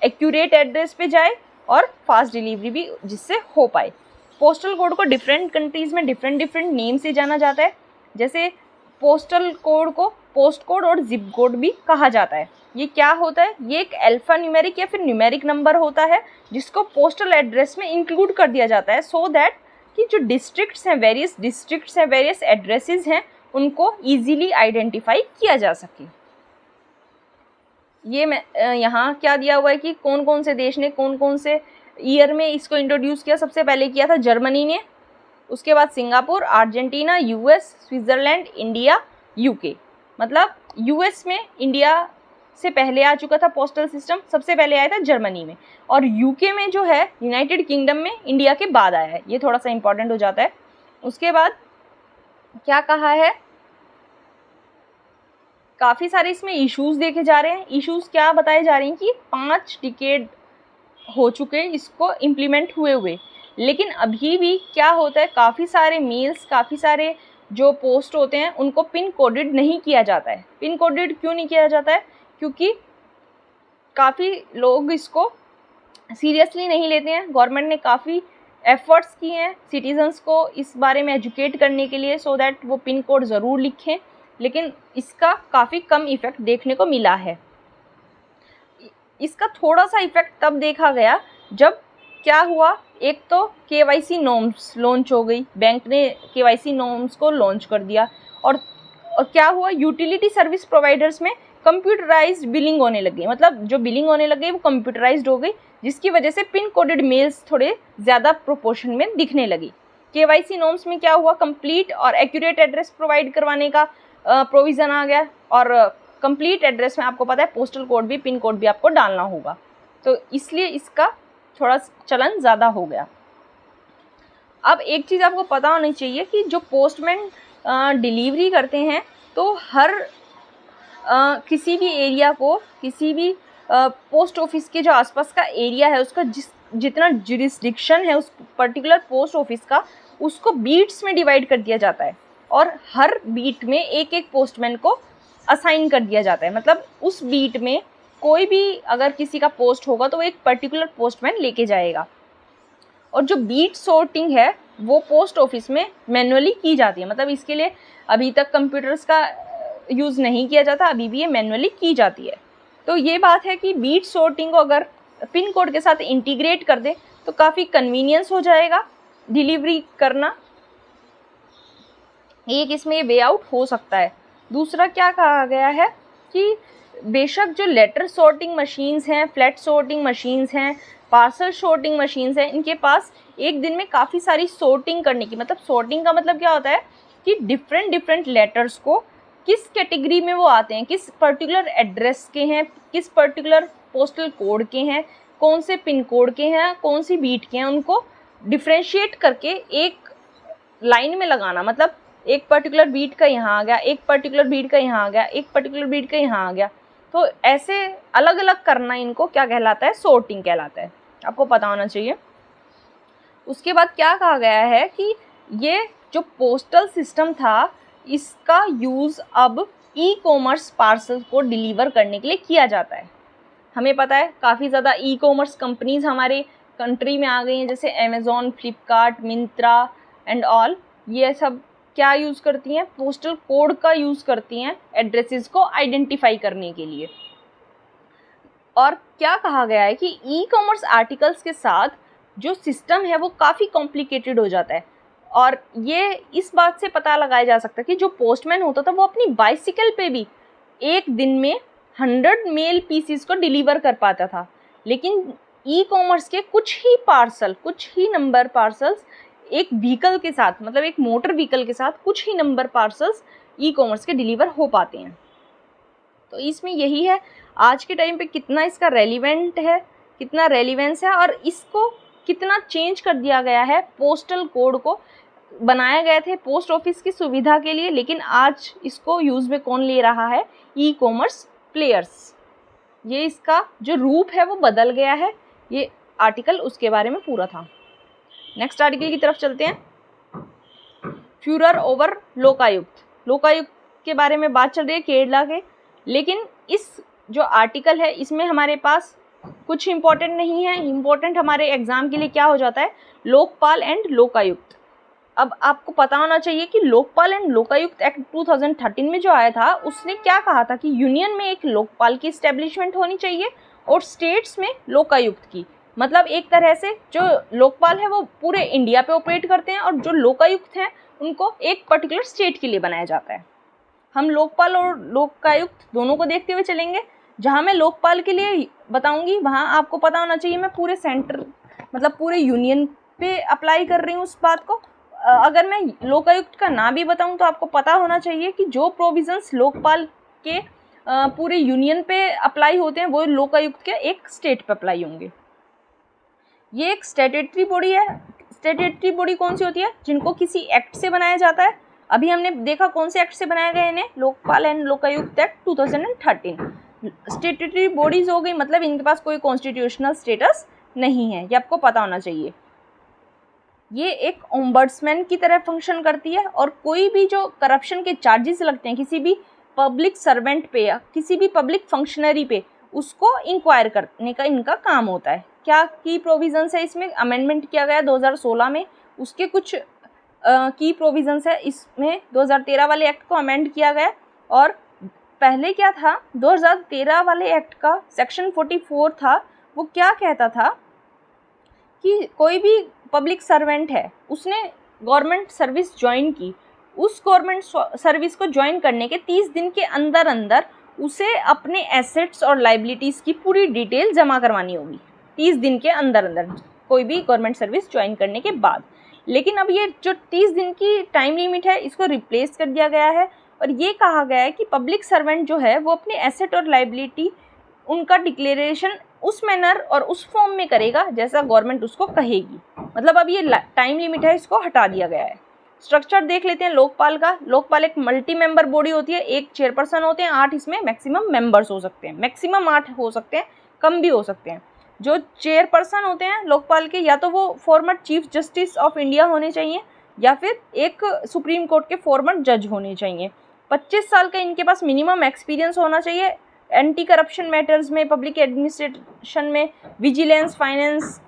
एक्यूरेट एड्रेस पे जाए और फास्ट डिलीवरी भी जिससे हो पाए। पोस्टल कोड को डिफरेंट कंट्रीज़ में डिफरेंट नेम से जाना जाता है। जैसे पोस्टल कोड को पोस्ट कोड और जिप कोड भी कहा जाता है। ये क्या होता है, ये एक अल्फा न्यूमेरिक या फिर न्यूमेरिक नंबर होता है जिसको पोस्टल एड्रेस में इंक्लूड कर दिया जाता है, सो दैट कि जो डिस्ट्रिक्ट्स हैं, वेरियस डिस्ट्रिक्ट्स हैं, वेरियस एड्रेसेस हैं, उनको ईजीली आइडेंटिफाई किया जा सके। ये मैं यहाँ क्या दिया हुआ है कि कौन कौन से देश ने कौन कौन से ईयर में इसको इंट्रोड्यूस किया? सबसे पहले किया था जर्मनी ने, उसके बाद Singapore, Argentina, US, Switzerland, India, UK. मतलब यूएस में इंडिया से पहले आ चुका था पोस्टल सिस्टम, सबसे पहले आया था जर्मनी में, और यूके में जो है यूनाइटेड किंगडम में इंडिया के बाद आया है। ये थोड़ा सा इंपॉर्टेंट हो जाता है। उसके बाद क्या कहा है, काफ़ी सारे इसमें इश्यूज देखे जा रहे हैं। इश्यूज क्या बताए जा रहे हैं कि 5 डिकेड हो चुके इसको इम्प्लीमेंट हुए, लेकिन अभी भी क्या होता है, काफ़ी सारे मेल्स, काफ़ी सारे जो पोस्ट होते हैं उनको पिन कोडेड नहीं किया जाता है। पिन कोडेड क्यों नहीं किया जाता है? क्योंकि काफ़ी लोग इसको सीरियसली नहीं लेते हैं। गवर्नमेंट ने काफ़ी एफर्ट्स किए हैं सिटीजन्स को इस बारे में एजुकेट करने के लिए, सो दैट वो पिन कोड ज़रूर लिखें, लेकिन इसका काफ़ी कम इफ़ेक्ट देखने को मिला है। इसका थोड़ा सा इफ़ेक्ट तब देखा गया जब क्या हुआ, एक तो केवाईसी नॉर्म्स लॉन्च हो गई, बैंक ने केवाईसी नॉर्म्स को लॉन्च कर दिया, और क्या हुआ, यूटिलिटी सर्विस प्रोवाइडर्स में कंप्यूटराइज्ड बिलिंग होने लगी। मतलब जो बिलिंग होने लगी वो कंप्यूटराइज्ड हो गई, जिसकी वजह से पिन कोडेड मेल्स थोड़े ज़्यादा प्रोपोर्शन में दिखने लगी। केवाईसी नॉर्म्स में क्या हुआ, कंप्लीट और एक्यूरेट एड्रेस प्रोवाइड करवाने का प्रोविज़न आ गया, और कंप्लीट एड्रेस में आपको पता है पोस्टल कोड भी, पिन कोड भी आपको डालना होगा, तो इसलिए इसका थोड़ा चलन ज़्यादा हो गया। अब एक चीज़ आपको पता होनी चाहिए कि जो पोस्टमैन डिलीवरी करते हैं, तो हर किसी भी एरिया को, किसी भी पोस्ट ऑफिस के जो आसपास का एरिया है उसका जितना जुरिस्डिक्शन है उस पर्टिकुलर पोस्ट ऑफिस का, उसको बीट्स में डिवाइड कर दिया जाता है, और हर बीट में एक एक पोस्टमैन को असाइन कर दिया जाता है। मतलब उस बीट में कोई भी अगर किसी का पोस्ट होगा तो वो एक पर्टिकुलर पोस्टमैन लेके जाएगा। और जो बीट सॉर्टिंग है वो पोस्ट ऑफिस में मैनुअली की जाती है। मतलब इसके लिए अभी तक कंप्यूटर्स का यूज़ नहीं किया जाता, अभी भी ये मैनुअली की जाती है। तो ये बात है कि बीट सॉर्टिंग को अगर पिन कोड के साथ इंटीग्रेट कर दे तो काफ़ी कन्वीनियंस हो जाएगा डिलीवरी करना। एक इसमें वे आउट हो सकता है। दूसरा क्या कहा गया है कि बेशक जो लेटर सॉर्टिंग मशीन्स हैं, फ्लैट सॉर्टिंग मशीन्स हैं, पार्सल सॉर्टिंग मशीन्स हैं, इनके पास एक दिन में काफ़ी सारी सॉर्टिंग करने की, मतलब सॉर्टिंग का मतलब क्या होता है कि डिफरेंट लेटर्स को किस कैटेगरी में वो आते हैं, किस पर्टिकुलर एड्रेस के हैं, किस पर्टिकुलर पोस्टल कोड के हैं, कौन से पिन कोड के हैं, कौन सी बीट के हैं, उनको डिफ्रेंशिएट करके एक लाइन में लगाना। मतलब एक पर्टिकुलर बीट का यहाँ आ गया, एक पर्टिकुलर बीट का यहाँ आ गया, एक पर्टिकुलर बीट का यहाँ आ गया, तो ऐसे अलग अलग करना इनको क्या कहलाता है, सॉर्टिंग कहलाता है। आपको पता होना चाहिए। उसके बाद क्या कहा गया है कि ये जो पोस्टल सिस्टम था इसका यूज़ अब ई कॉमर्स पार्सल को डिलीवर करने के लिए किया जाता है। हमें पता है काफ़ी ज़्यादा ई कॉमर्स कंपनीज़ हमारे कंट्री में आ गई हैं, जैसे Amazon, Flipkart, Myntra and all. ये सब क्या यूज़ करती हैं, पोस्टल कोड का यूज़ करती हैं एड्रेसेस को आइडेंटिफाई करने के लिए। और क्या कहा गया है कि ई कॉमर्स आर्टिकल्स के साथ जो सिस्टम है वो काफ़ी कॉम्प्लिकेटेड हो जाता है, और ये इस बात से पता लगाया जा सकता है कि जो पोस्टमैन होता था वो अपनी बाइसिकल पे भी एक दिन में 100 मेल पीसीस को डिलीवर कर पाता था, लेकिन ई कॉमर्स के कुछ ही नंबर पार्सल्स एक व्हीकल के साथ, मतलब एक मोटर व्हीकल के साथ कुछ ही नंबर पार्सल्स ई कॉमर्स के डिलीवर हो पाते हैं। तो इसमें यही है आज के टाइम पे कितना इसका रेलिवेंट है, कितना रेलिवेंस है, और इसको कितना चेंज कर दिया गया है। पोस्टल कोड को बनाए गए थे पोस्ट ऑफिस की सुविधा के लिए, लेकिन आज इसको यूज़ में कौन ले रहा है, ई कॉमर्स प्लेयर्स। ये इसका जो रूप है वो बदल गया है। ये आर्टिकल उसके बारे में पूरा था। नेक्स्ट आर्टिकल की तरफ चलते हैं। Führer over Lokayukta. लोकायुक्त के बारे में बात चल रही है केरला के, लेकिन इस जो आर्टिकल है इसमें हमारे पास कुछ इम्पोर्टेंट नहीं है। इम्पोर्टेंट हमारे एग्जाम के लिए क्या हो जाता है, लोकपाल एंड लोकायुक्त। अब आपको पता होना चाहिए कि लोकपाल एंड लोकायुक्त एक्ट 2013 में जो आया था उसने क्या कहा था कि यूनियन में एक लोकपाल की इस्टेब्लिशमेंट होनी चाहिए और स्टेट्स में लोकायुक्त की। मतलब एक तरह से जो लोकपाल है वो पूरे इंडिया पे ऑपरेट करते हैं, और जो लोकायुक्त हैं उनको एक पर्टिकुलर स्टेट के लिए बनाया जाता है। हम लोकपाल और लोकायुक्त दोनों को देखते हुए चलेंगे। जहाँ मैं लोकपाल के लिए बताऊंगी वहाँ आपको पता होना चाहिए मैं पूरे सेंटर मतलब पूरे यूनियन पे अप्लाई कर रही हूँ उस बात को। अगर मैं लोकायुक्त का नाम भी बताऊँ तो आपको पता होना चाहिए कि जो प्रोविजंस लोकपाल के पूरे यूनियन पे अप्लाई होते हैं वो लोकायुक्त के एक स्टेट पे अप्लाई होंगे। ये एक स्टैट्यूटरी बॉडी है। स्टैट्यूटरी बॉडी कौन सी होती है? जिनको किसी एक्ट से बनाया जाता है। अभी हमने देखा कौन से एक्ट से बनाया गया इन्हें, Lokpal and Lokayukta act 2013। Statutory bodies हो गई, मतलब इनके पास कोई कॉन्स्टिट्यूशनल स्टेटस नहीं है, ये आपको पता होना चाहिए। ये एक ओम्बड्समैन की तरह फंक्शन करती है और कोई भी जो करप्शन के चार्जेस लगते हैं किसी भी पब्लिक सर्वेंट पे या किसी भी पब्लिक फंक्शनरी पे, उसको इंक्वायर करने का इनका काम होता है। क्या की प्रोविजंस है इसमें? अमेंडमेंट किया गया 2016 में, उसके कुछ की प्रोविजंस है इसमें। 2013 वाले एक्ट को अमेंड किया गया। और पहले क्या था, 2013 वाले एक्ट का सेक्शन 44 था, वो क्या कहता था कि कोई भी पब्लिक सर्वेंट है, उसने गवर्नमेंट सर्विस ज्वाइन की, उस गवर्नमेंट सर्विस को ज्वाइन करने के 30 दिन के अंदर अंदर उसे अपने एसेट्स और लाइबिलिटीज़ की पूरी डिटेल जमा करवानी होगी, 30 दिन के अंदर अंदर, कोई भी गवर्नमेंट सर्विस ज्वाइन करने के बाद। लेकिन अब ये जो 30 दिन की टाइम लिमिट है, इसको रिप्लेस कर दिया गया है और ये कहा गया है कि पब्लिक सर्वेंट जो है वो अपने एसेट और लाइबिलिटी उनका डिक्लेरेशन उस मैनर और उस फॉर्म में करेगा जैसा गवर्नमेंट उसको कहेगी। मतलब अब ये टाइम लिमिट है, इसको हटा दिया गया है। स्ट्रक्चर देख लेते हैं लोकपाल का। लोकपाल एक मल्टी मेंबर बॉडी होती है, एक चेयरपर्सन होते हैं, 8 इसमें मैक्सिमम मेंबर्स हो सकते हैं, मैक्सिमम 8 हो सकते हैं, कम भी हो सकते हैं। जो चेयरपर्सन होते हैं लोकपाल के, या तो वो former chief justice of India होने चाहिए या फिर एक सुप्रीम कोर्ट के फॉर्मर जज होने चाहिए। 25 साल का इनके पास मिनिमम एक्सपीरियंस होना चाहिए एंटी करप्शन मैटर्स में, पब्लिक एडमिनिस्ट्रेशन में, vigilance, finance,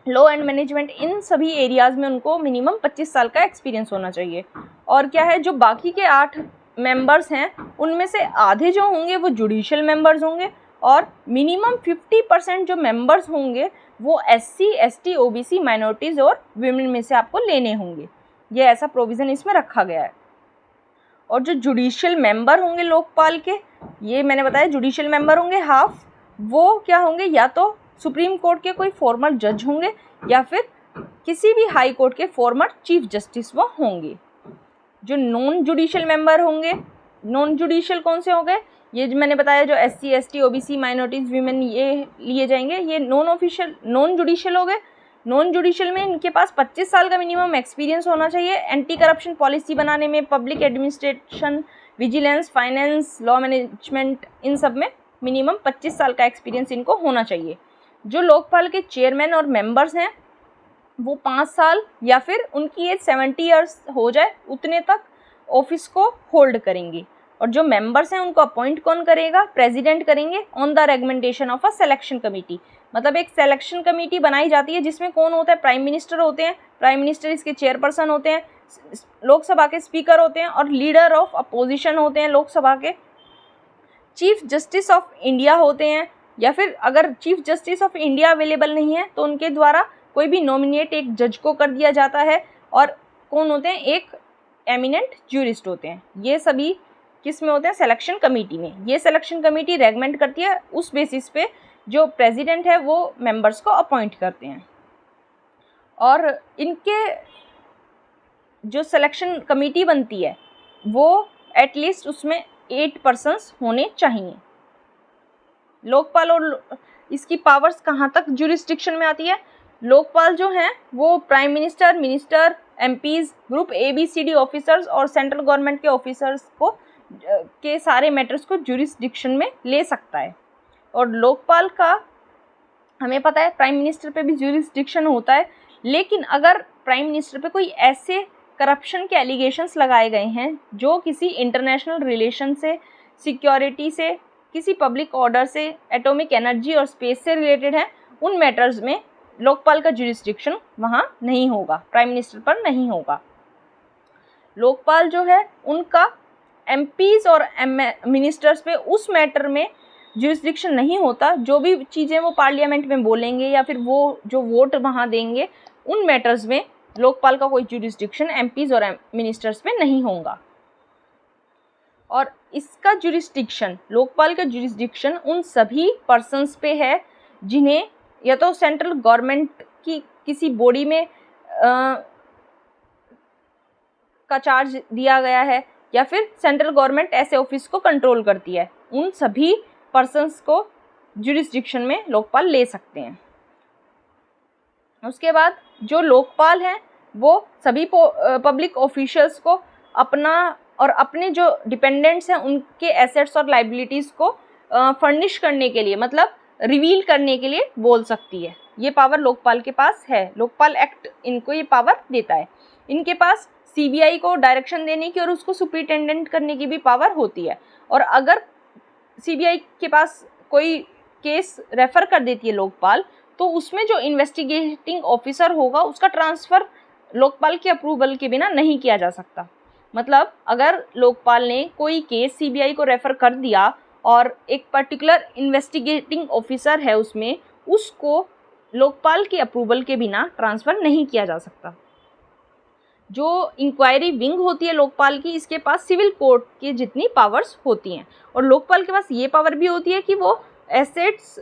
law and management, इन सभी एरियाज़ में उनको मिनिमम 25 साल का एक्सपीरियंस होना चाहिए। और क्या है, जो बाकी के 8 मेंबर्स हैं उनमें से आधे जो होंगे वो जुडिशियल मेंबर्स होंगे और मिनिमम 50% जो मेंबर्स होंगे वो SC, ST, OBC, माइनॉरिटीज़ और विमेन में से आपको लेने होंगे। ये ऐसा प्रोविज़न इसमें रखा गया है। और जो जुडिशियल मेंबर होंगे लोकपाल के, ये मैंने बताया जुडिशियल मेंबर होंगे हाफ, वो क्या होंगे, या तो सुप्रीम कोर्ट के कोई फॉर्मर जज होंगे या फिर किसी भी हाई कोर्ट के फॉर्मर चीफ जस्टिस वो होंगे। जो नॉन जुडिशियल मेंबर होंगे, नॉन जुडिशियल कौन से होंगे, ये जो मैंने बताया जो SC, ST, OBC, minorities, women, ये लिए जाएंगे, ये नॉन जुडिशियल हो गए। नॉन जुडिशियल में इनके पास 25 साल का मिनिमम एक्सपीरियंस होना चाहिए एंटी करप्शन पॉलिसी बनाने में, public administration, vigilance, finance, law management, इन सब में मिनिमम 25 साल का एक्सपीरियंस इनको होना चाहिए। जो लोकपाल के चेयरमैन और मेंबर्स हैं वो 5 साल या फिर उनकी एज 70 ईयर्स हो जाए उतने तक ऑफिस को होल्ड करेंगे। और जो मेंबर्स हैं उनको अपॉइंट कौन करेगा? प्रेसिडेंट करेंगे on the recommendation of a selection committee. मतलब एक सिलेक्शन कमेटी बनाई जाती है जिसमें कौन होता है? प्राइम मिनिस्टर होते हैं, प्राइम मिनिस्टर इसके चेयरपर्सन होते हैं, लोकसभा के स्पीकर होते हैं और लीडर ऑफ अपोजिशन होते हैं लोकसभा के, चीफ जस्टिस ऑफ इंडिया होते हैं, या फिर अगर chief justice of India available नहीं है तो उनके द्वारा कोई भी नॉमिनेट एक जज को कर दिया जाता है। और कौन होते हैं? एक एमिनेंट ज्यूरिस्ट होते हैं। ये सभी किस में होते हैं? सिलेक्शन कमेटी में। ये सिलेक्शन कमेटी रेकमेंड करती है, उस बेसिस पे जो प्रेसिडेंट है वो मेंबर्स को अपॉइंट करते हैं। और इनके जो सिलेक्शन कमेटी बनती है वो एटलीस्ट उसमें 8 पर्सन्स होने चाहिए। लोकपाल और इसकी पावर्स कहाँ तक जुरिस्डिक्शन में आती है? लोकपाल जो हैं वो prime minister, minister, MPs, group ABCD officers और सेंट्रल गवर्नमेंट के ऑफिसर्स को के सारे मैटर्स को जुरिस्डिक्शन में ले सकता है। और लोकपाल का हमें पता है प्राइम मिनिस्टर पे भी जुरिस्डिक्शन होता है, लेकिन अगर प्राइम मिनिस्टर पे कोई ऐसे करप्शन के एलिगेशंस लगाए गए हैं जो किसी इंटरनेशनल रिलेशन से, सिक्योरिटी से, किसी पब्लिक ऑर्डर से, एटॉमिक एनर्जी और स्पेस से रिलेटेड है, उन मैटर्स में लोकपाल का जुरिस्डिक्शन वहाँ नहीं होगा, प्राइम मिनिस्टर पर नहीं होगा। लोकपाल जो है उनका MPs और मिनिस्टर्स पे उस मैटर में जुरिस्डिक्शन नहीं होता। जो भी चीज़ें वो पार्लियामेंट में बोलेंगे या फिर वो जो वोट वहाँ देंगे, उन मैटर्स में लोकपाल का कोई जुरिस्डिक्शन MPs और मिनिस्टर्स पे नहीं होगा। और इसका जुरिस्डिक्शन, लोकपाल का जुरिस्डिक्शन उन सभी पर्सन्स पे है जिन्हें या तो सेंट्रल गवर्नमेंट कि किसी बॉडी में का चार्ज दिया गया है या फिर सेंट्रल गवर्नमेंट ऐसे ऑफिस को कंट्रोल करती है, उन सभी पर्सन्स को जुरिस्डिक्शन में लोकपाल ले सकते हैं। उसके बाद जो लोकपाल हैं वो सभी पब्लिक ऑफिशियल्स को अपना और अपने जो डिपेंडेंट्स हैं उनके एसेट्स और लाइबिलिटीज़ को फर्निश करने के लिए, मतलब रिवील करने के लिए बोल सकती है। ये पावर लोकपाल के पास है। लोकपाल एक्ट इनको ये पावर देता है। इनके पास सीबीआई को डायरेक्शन देने की और उसको सुपरिटेंडेंट करने की भी पावर होती है। और अगर सीबीआई के पास कोई केस रेफर कर देती है लोकपाल, तो उसमें जो इन्वेस्टिगेटिंग ऑफिसर होगा उसका ट्रांसफ़र लोकपाल के अप्रूवल के बिना नहीं किया जा सकता। मतलब अगर लोकपाल ने कोई केस सीबीआई को रेफ़र कर दिया और एक पर्टिकुलर इन्वेस्टिगेटिंग ऑफिसर है उसमें, उसको लोकपाल के अप्रूवल के बिना ट्रांसफ़र नहीं किया जा सकता। जो इंक्वायरी विंग होती है लोकपाल की, इसके पास सिविल कोर्ट की जितनी पावर्स होती हैं। और लोकपाल के पास ये पावर भी होती है कि वो एसेट्स,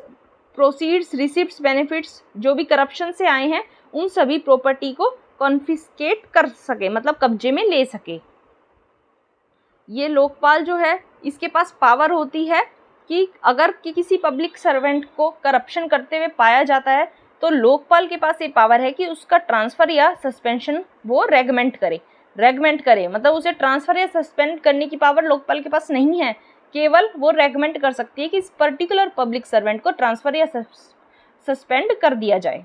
प्रोसीड्स, रिसिप्ट्स, बेनिफिट्स जो भी करप्शन से आए हैं उन सभी प्रॉपर्टी को कॉन्फिस्केट कर सके, मतलब कब्जे में ले सके। ये लोकपाल जो है इसके पास पावर होती है कि अगर किसी पब्लिक सर्वेंट को करप्शन करते हुए पाया जाता है तो लोकपाल के पास ये पावर है कि उसका ट्रांसफ़र या सस्पेंशन वो रेगमेंट करे, मतलब उसे ट्रांसफ़र या सस्पेंड करने की पावर लोकपाल के पास नहीं है। केवल वो रेगमेंट कर सकती है कि इस पर्टिकुलर पब्लिक सर्वेंट को ट्रांसफ़र या सस्पेंड कर दिया जाए।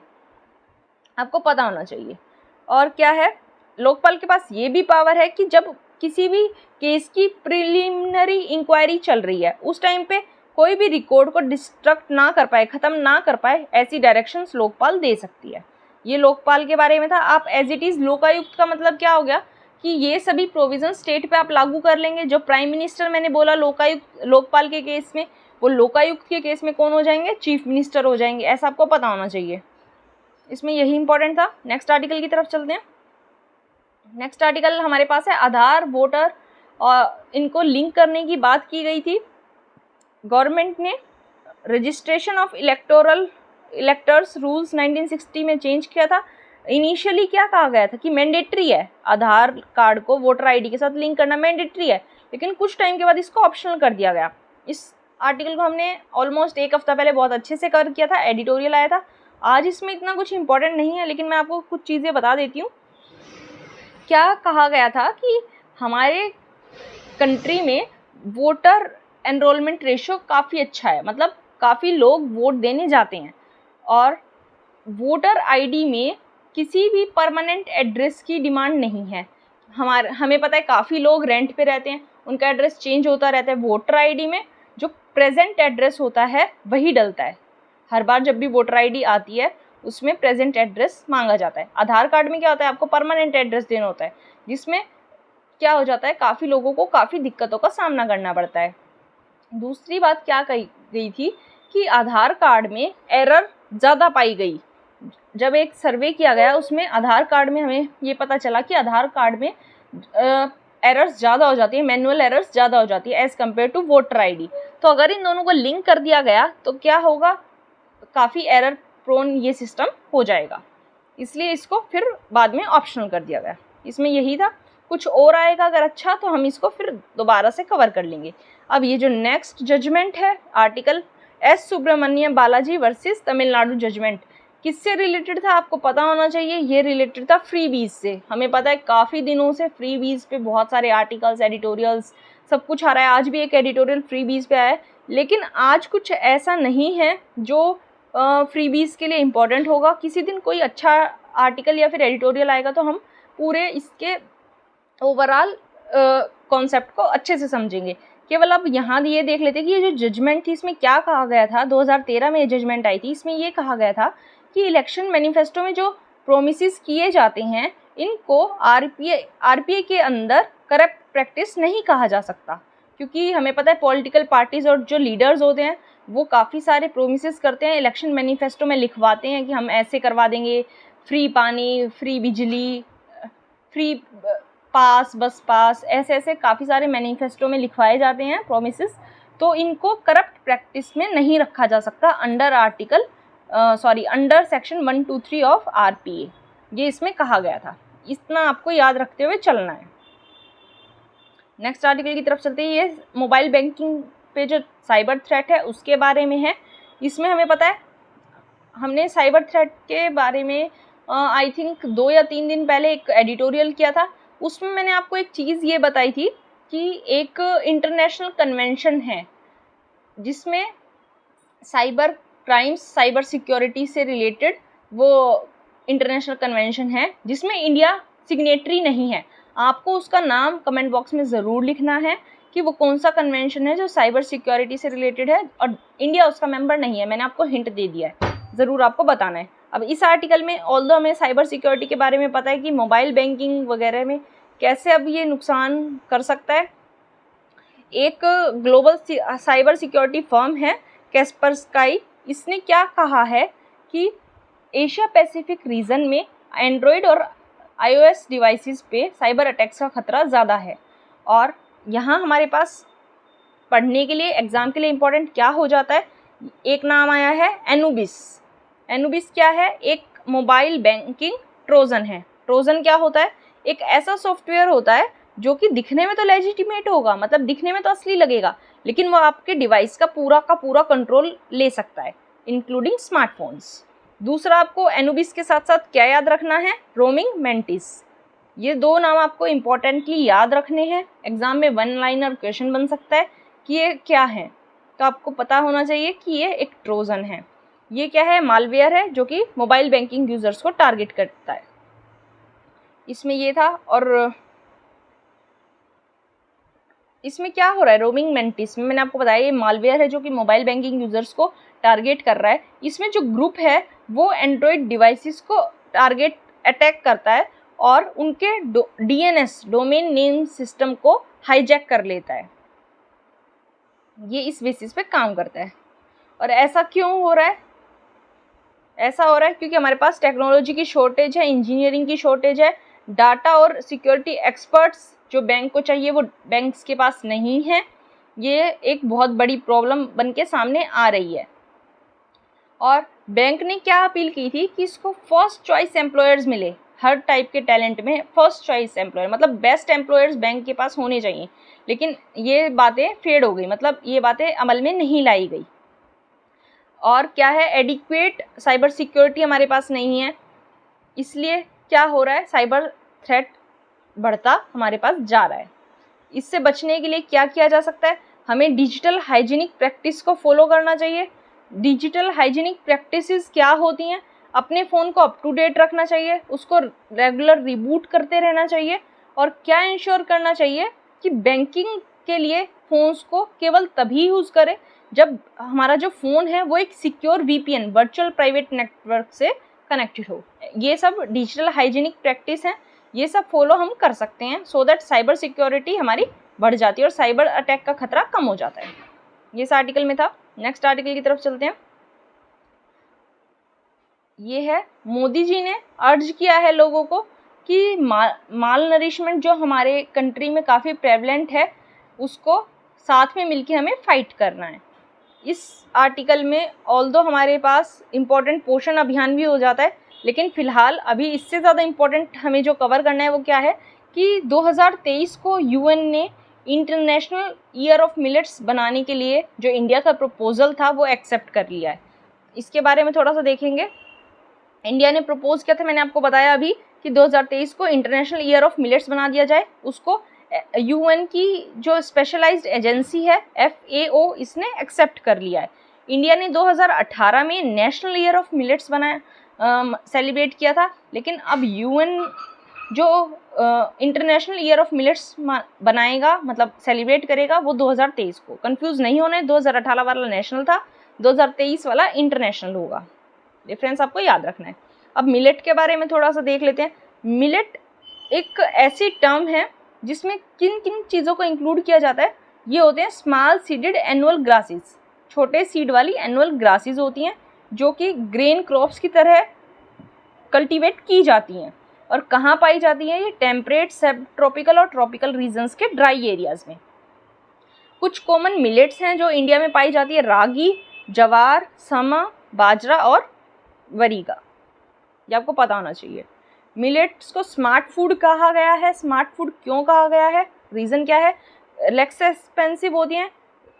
आपको पता होना चाहिए। और क्या है, लोकपाल के पास ये भी पावर है कि जब किसी भी केस की प्रिलिमिनरी इंक्वायरी चल रही है उस टाइम पे कोई भी रिकॉर्ड को डिस्ट्रक्ट ना कर पाए, ख़त्म ना कर पाए, ऐसी डायरेक्शंस लोकपाल दे सकती है। ये लोकपाल के बारे में था। आप एज इट इज़ लोकायुक्त का मतलब क्या हो गया कि ये सभी प्रोविज़न स्टेट पे आप लागू कर लेंगे। जो प्राइम मिनिस्टर मैंने बोला लोकायुक्त लोकपाल के केस में, वो लोकायुक्त के केस में कौन हो जाएंगे, चीफ मिनिस्टर हो जाएंगे। ऐसा आपको पता होना चाहिए। इसमें यही इंपॉर्टेंट था। नेक्स्ट आर्टिकल की तरफ चलते हैं। नेक्स्ट आर्टिकल हमारे पास है आधार, वोटर और इनको लिंक करने की बात की गई थी। गवर्नमेंट ने रजिस्ट्रेशन ऑफ इलेक्टर्स रूल्स 1960 में चेंज किया था। इनिशियली क्या कहा गया था कि मैंडेटरी है, आधार कार्ड को वोटर आईडी के साथ लिंक करना मैंडेटरी है, लेकिन कुछ टाइम के बाद इसको ऑप्शनल कर दिया गया। इस आर्टिकल को हमने ऑलमोस्ट एक हफ्ता पहले बहुत अच्छे से कवर किया था, एडिटोरियल आया था। आज इसमें इतना कुछ इंपॉर्टेंट नहीं है, लेकिन मैं आपको कुछ चीज़ें बता देती हूँ। क्या कहा गया था कि हमारे कंट्री में वोटर एनरोलमेंट रेशियो काफ़ी अच्छा है, मतलब काफ़ी लोग वोट देने जाते हैं। और वोटर आईडी में किसी भी परमानेंट एड्रेस की डिमांड नहीं है। हमें पता है काफ़ी लोग रेंट पे रहते हैं, उनका एड्रेस चेंज होता रहता है। वोटर आईडी में जो प्रेजेंट एड्रेस होता है वही डलता है। हर बार जब भी वोटर आईडी आती है उसमें प्रेजेंट एड्रेस मांगा जाता है। आधार कार्ड में क्या होता है, आपको परमानेंट एड्रेस देना होता है, जिसमें क्या हो जाता है, काफ़ी लोगों को काफ़ी दिक्कतों का सामना करना पड़ता है। दूसरी बात क्या कही गई थी कि आधार कार्ड में एरर ज़्यादा पाई गई। जब एक सर्वे किया गया उसमें आधार कार्ड में हमें ये पता चला कि आधार कार्ड में एरर्स ज़्यादा हो जाती है, मैनुअल एरर्स ज़्यादा हो जाती है as compare to voter ID. तो अगर इन दोनों को लिंक कर दिया गया तो क्या होगा, काफ़ी एरर प्रोन ये सिस्टम हो जाएगा, इसलिए इसको फिर बाद में ऑप्शनल कर दिया गया। इसमें यही था। कुछ और आएगा अगर अच्छा तो हम इसको फिर दोबारा से कवर कर लेंगे। अब ये जो नेक्स्ट जजमेंट है, article S Subramaniam Balaji versus Tamil Nadu judgment, किससे रिलेटेड था आपको पता होना चाहिए। ये रिलेटेड था फ्रीबीज से। हमें पता है काफ़ी दिनों से फ्रीबीज पे बहुत सारे आर्टिकल्स, एडिटोरियल्स सब कुछ आ रहा है। आज भी एक एडिटोरियल फ्रीबीज पे आया है, लेकिन आज कुछ ऐसा नहीं है जो फ्रीबीज के लिए इम्पॉर्टेंट होगा। किसी दिन कोई अच्छा आर्टिकल या फिर एडिटोरियल आएगा तो हम पूरे इसके ओवरऑल कॉन्सेप्ट को अच्छे से समझेंगे। केवल अब यहाँ ये देख लेते हैं कि ये जो जजमेंट थी इसमें क्या कहा गया था। 2013 में ये जजमेंट आई थी। इसमें ये कहा गया था कि इलेक्शन मैनिफेस्टो में जो प्रोमिसेस किए जाते हैं इनको आरपीए के अंदर करप्ट प्रैक्टिस नहीं कहा जा सकता, क्योंकि हमें पता है पॉलिटिकल पार्टीज़ और जो लीडर्स होते हैं वो काफ़ी सारे प्रोमिसेस करते हैं, इलेक्शन मैनिफेस्टो में लिखवाते हैं कि हम ऐसे करवा देंगे, फ्री पानी, फ्री बिजली, फ्री पास, बस पास, ऐसे ऐसे काफ़ी सारे मैनिफेस्टो में लिखवाए जाते हैं प्रोमिसेस। तो इनको करप्ट प्रैक्टिस में नहीं रखा जा सकता under article under section 123 of RPA, ये इसमें कहा गया था। इतना आपको याद रखते हुए चलना है। नेक्स्ट आर्टिकल की तरफ चलते हैं। ये मोबाइल बैंकिंग पे जो साइबर थ्रेट है उसके बारे में है। इसमें हमें पता है, हमने साइबर थ्रेट के बारे में आई थिंक 2 या 3 दिन पहले एक एडिटोरियल किया था। उसमें मैंने आपको एक चीज़ ये बताई थी कि एक इंटरनेशनल कन्वेंशन है जिसमें साइबर क्राइम्स, साइबर सिक्योरिटी से रिलेटेड वो इंटरनेशनल कन्वेंशन है जिसमें इंडिया सिग्नेटरी नहीं है। आपको उसका नाम कमेंट बॉक्स में ज़रूर लिखना है कि वो कौन सा कन्वेंशन है जो साइबर सिक्योरिटी से रिलेटेड है, और इंडिया उसका मेंबर नहीं है। मैंने आपको हिंट दे दिया है, ज़रूर आपको बताना है। अब इस आर्टिकल में ऑल्दो हमें साइबर सिक्योरिटी के बारे में पता है कि मोबाइल बैंकिंग वगैरह में कैसे अब ये नुकसान कर सकता है। एक ग्लोबल साइबर सिक्योरिटी फर्म है कैस्परस्काई, इसने क्या कहा है कि एशिया पैसिफिक रीजन में एंड्रॉयड और iOS डिवाइसेस पे साइबर अटैक्स का खतरा ज़्यादा है। और यहाँ हमारे पास पढ़ने के लिए, एग्ज़ाम के लिए इम्पोर्टेंट क्या हो जाता है, एक नाम आया है एनुबिस। एनुबिस क्या है? एक मोबाइल बैंकिंग ट्रोजन है। ट्रोजन क्या होता है? एक ऐसा सॉफ्टवेयर होता है जो कि दिखने में तो लेजिटिमेट होगा, मतलब दिखने में तो असली लगेगा, लेकिन वो आपके डिवाइस का पूरा कंट्रोल ले सकता है, इंक्लूडिंग स्मार्टफोन्स। दूसरा, आपको एनुबिस के साथ साथ क्या याद रखना है? Roaming mantis. ये 2 नाम आपको इम्पोर्टेंटली याद रखने हैं। एग्जाम में 1 लाइनर क्वेश्चन बन सकता है कि ये क्या है, तो आपको पता होना चाहिए कि ये एक ट्रोजन है। ये क्या है? मालवेयर है जो कि मोबाइल बैंकिंग यूजर्स को टारगेट करता है। इसमें ये था। और इसमें क्या हो रहा है? रोमिंग मेंटिस में मैंने आपको बताया ये मालवेयर है जो कि मोबाइल बैंकिंग यूजर्स को टारगेट कर रहा है। इसमें जो ग्रुप है वो एंड्रॉयड डिवाइसेस को टारगेट अटैक करता है और उनके DNS, डोमेन नेम सिस्टम को हाईजैक कर लेता है। ये इस बेसिस पे काम करता है। और ऐसा क्यों हो रहा है? ऐसा हो रहा है क्योंकि हमारे पास टेक्नोलॉजी की शॉर्टेज है, इंजीनियरिंग की शॉर्टेज है, डाटा और सिक्योरिटी एक्सपर्ट्स जो बैंक को चाहिए वो बैंक्स के पास नहीं है। ये एक बहुत बड़ी प्रॉब्लम बन के सामने आ रही है। और बैंक ने क्या अपील की थी कि इसको फर्स्ट चॉइस एम्प्लॉयर्स मिले। हर टाइप के टैलेंट में फर्स्ट चॉइस एम्प्लॉयर, मतलब बेस्ट एम्प्लॉयर्स बैंक के पास होने चाहिए। लेकिन ये बातें फेड हो गई, मतलब ये बातें अमल में नहीं लाई गई। और क्या है? एडिक्वेट साइबर सिक्योरिटी हमारे पास नहीं है, इसलिए क्या हो रहा है? साइबर थ्रेट बढ़ता हमारे पास जा रहा है। इससे बचने के लिए क्या किया जा सकता है? हमें डिजिटल हाइजीनिक प्रैक्टिस को फॉलो करना चाहिए। डिजिटल हाइजीनिक प्रैक्टिसेस क्या होती हैं? अपने फ़ोन को अप टू डेट रखना चाहिए, उसको रेगुलर रिबूट करते रहना चाहिए। और क्या इंश्योर करना चाहिए कि बैंकिंग के लिए फ़ोन्स को केवल तभी यूज़ करें जब हमारा जो फ़ोन है वो एक secure VPN, virtual private network से कनेक्टेड हो। ये सब डिजिटल हाइजीनिक प्रैक्टिस हैं, ये सब फॉलो हम कर सकते हैं सो दैट साइबर सिक्योरिटी हमारी बढ़ जाती है और साइबर अटैक का खतरा कम हो जाता है। ये इस आर्टिकल में था। नेक्स्ट आर्टिकल की तरफ चलते हैं। ये है, मोदी जी ने अर्ज किया है लोगों को कि माल नरिशमेंट जो हमारे कंट्री में काफ़ी प्रेवलेंट है उसको साथ में मिलके हमें फाइट करना है। इस आर्टिकल में ऑल्दो हमारे पास इम्पोर्टेंट पोषण अभियान भी हो जाता है, लेकिन फ़िलहाल अभी इससे ज़्यादा इम्पोर्टेंट हमें जो कवर करना है वो क्या है कि 2023 को UN ने इंटरनेशनल ईयर ऑफ मिलेट्स बनाने के लिए जो इंडिया का प्रपोजल था वो एक्सेप्ट कर लिया है। इसके बारे में थोड़ा सा देखेंगे। इंडिया ने प्रपोज किया था, मैंने आपको बताया अभी कि 2023 को इंटरनेशनल ईयर ऑफ मिलेट्स बना दिया जाए। उसको UN की जो स्पेशलाइज्ड एजेंसी है FAO, इसने एक्सेप्ट कर लिया है। इंडिया ने 2018 में नेशनल ईयर ऑफ मिलेट्स बनाया, सेलिब्रेट किया था, लेकिन अब UN जो इंटरनेशनल ईयर ऑफ मिलेट्स बनाएगा, मतलब सेलिब्रेट करेगा, वो 2023 को। कंफ्यूज नहीं होना है, 2018 वाला नेशनल था, 2023 वाला इंटरनेशनल होगा। डिफरेंस आपको याद रखना है। अब मिलेट के बारे में थोड़ा सा देख लेते हैं। मिलेट एक ऐसी टर्म है जिसमें किन किन चीज़ों को इंक्लूड किया जाता है। ये होते हैं स्मॉल सीडेड एनुअल ग्रासेस, छोटे सीड वाली एनुअल ग्रासेस होती हैं जो कि ग्रेन क्रॉप्स की तरह कल्टीवेट की जाती हैं। और कहाँ पाई जाती हैं? ये टेम्परेट, सब ट्रॉपिकल और ट्रॉपिकल रीजन्स के ड्राई एरियाज़ में। कुछ कॉमन मिलेट्स हैं जो इंडिया में पाई जाती है: रागी, जवार, समा, बाजरा और वरी का, ये आपको पता होना चाहिए। मिलेट्स को स्मार्ट फूड कहा गया है। स्मार्ट फूड क्यों कहा गया है, रीज़न क्या है? लेस एक्सपेंसिव होती हैं,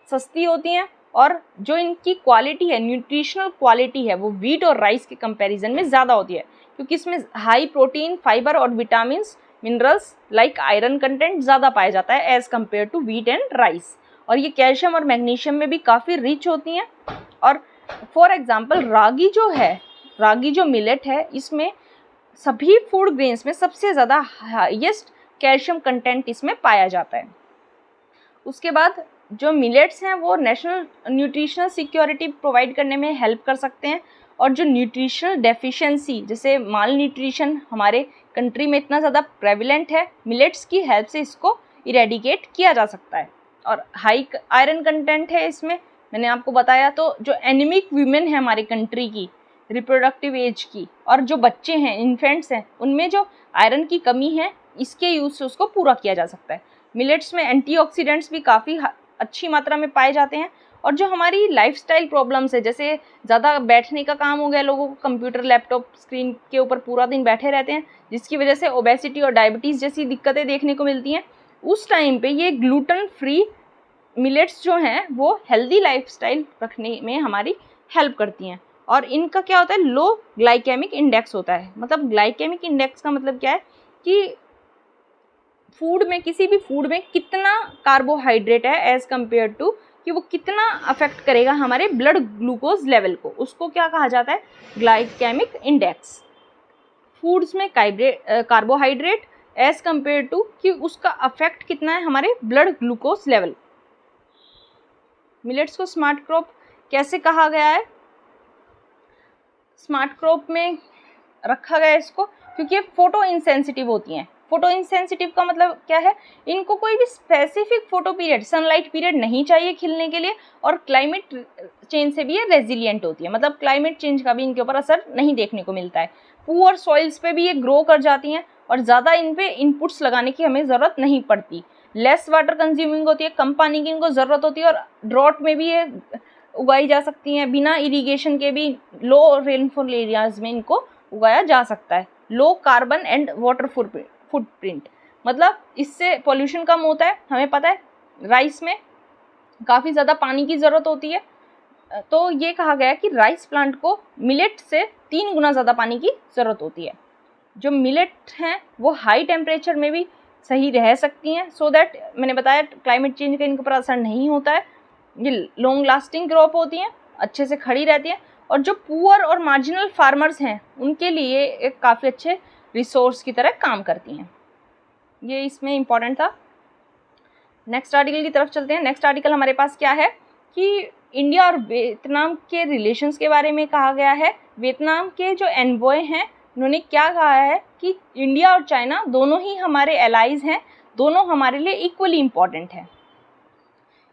सस्ती होती हैं, और जो इनकी क्वालिटी है, न्यूट्रिशनल क्वालिटी है, वो वीट और राइस के कंपैरिजन में ज़्यादा होती है, क्योंकि इसमें हाई प्रोटीन, फाइबर और vitamins, minerals like iron content ज़्यादा पाया जाता है as compare to wheat and rice. और ये कैल्शियम और मैग्नीशियम में भी काफ़ी रिच होती हैं। और फॉर एग्जांपल रागी जो है, रागी जो मिलेट है, इसमें सभी फूड ग्रेन्स में सबसे ज़्यादा हाईएस्ट कैल्शियम कंटेंट इसमें पाया जाता है। उसके बाद जो मिलेट्स हैं वो नेशनल न्यूट्रिशनल सिक्योरिटी प्रोवाइड करने में हेल्प कर सकते हैं, और जो न्यूट्रिशनल डेफिशिएंसी, जैसे माल न्यूट्रिशन हमारे कंट्री में इतना ज़्यादा प्रेविलेंट है, मिलेट्स की हेल्प से इसको इरेडिकेट किया जा सकता है। और हाई आयरन कंटेंट है इसमें, मैंने आपको बताया। तो जो एनीमिक वीमेन है हमारी कंट्री की, रिप्रोडक्टिव एज की, और जो बच्चे हैं, इन्फेंट्स हैं, उनमें जो आयरन की कमी है, इसके यूज़ से उसको पूरा किया जा सकता है। मिलेट्स में एंटीऑक्सीडेंट्स भी काफ़ी अच्छी मात्रा में पाए जाते हैं। और जो हमारी लाइफस्टाइल प्रॉब्लम्स है, जैसे ज़्यादा बैठने का काम हो गया लोगों को, कंप्यूटर लैपटॉप स्क्रीन के ऊपर पूरा दिन बैठे रहते हैं, जिसकी वजह से ओबेसिटी और डायबिटीज़ जैसी दिक्कतें देखने को मिलती हैं, उस टाइम पे ये ग्लूटेन फ्री मिलेट्स जो हैं वो हेल्दी लाइफस्टाइल रखने में हमारी हेल्प करती हैं। और इनका क्या होता है, लो ग्लाइकेमिक इंडेक्स होता है। मतलब ग्लाइकेमिक इंडेक्स का मतलब क्या है कि फूड में, किसी भी फूड में कितना कार्बोहाइड्रेट है एज़ कम्पेयर टू कि वो कितना अफेक्ट करेगा हमारे ब्लड ग्लूकोज लेवल को, उसको क्या कहा जाता है, ग्लाइकेमिक इंडेक्स। फूड्स में कार्बोहाइड्रेट एज़ कम्पेयर टू कि उसका अफेक्ट कितना है हमारे ब्लड ग्लूकोज लेवल। मिलेट्स को स्मार्ट क्रॉप कैसे कहा गया है? स्मार्ट क्रॉप में रखा गया है इसको क्योंकि ये फोटो इंसेंसिटिव होती हैं। फोटो इंसेंसिटिव का मतलब क्या है, इनको कोई भी specific photo period, sunlight period नहीं चाहिए खिलने के लिए, और क्लाइमेट चेंज से भी ये रेजिलिएंट होती है। मतलब क्लाइमेट चेंज का भी इनके ऊपर असर नहीं देखने को मिलता है। पुअर सॉइल्स पे भी ये ग्रो कर जाती हैं, और ज़्यादा इन पे इनपुट्स लगाने की हमें ज़रूरत नहीं पड़ती। लेस वाटर कंज्यूमिंग होती है, कम पानी की इनको ज़रूरत होती है, और ड्रॉट में भी ये उगाई जा सकती हैं। बिना इरीगेशन के भी लो रेनफॉल एरियाज़ में इनको उगाया जा सकता है। Low carbon and water footprint, मतलब इससे पॉल्यूशन कम होता है। हमें पता है राइस में काफ़ी ज़्यादा पानी की ज़रूरत होती है, तो ये कहा गया कि राइस प्लांट को मिलेट से 3 गुना ज़्यादा पानी की ज़रूरत होती है। जो मिलेट हैं वो हाई टेम्परेचर में भी सही रह सकती हैं, सो दैट मैंने बताया क्लाइमेट चेंज का इनके ऊपर असर नहीं होता है। ये लॉन्ग लास्टिंग क्रॉप होती हैं, अच्छे से खड़ी रहती हैं, और जो पुअर और मार्जिनल फार्मर्स हैं उनके लिए एक काफ़ी अच्छे रिसोर्स की तरह काम करती हैं। ये इसमें इम्पॉर्टेंट था। नेक्स्ट आर्टिकल की तरफ चलते हैं। नेक्स्ट आर्टिकल हमारे पास क्या है कि इंडिया और वियतनाम के रिलेशंस के बारे में कहा गया है। वियतनाम के जो एनवॉय हैं उन्होंने क्या कहा है कि इंडिया और चाइना दोनों ही हमारे एलाइज़ हैं, दोनों हमारे लिए इक्वली इम्पॉर्टेंट हैं।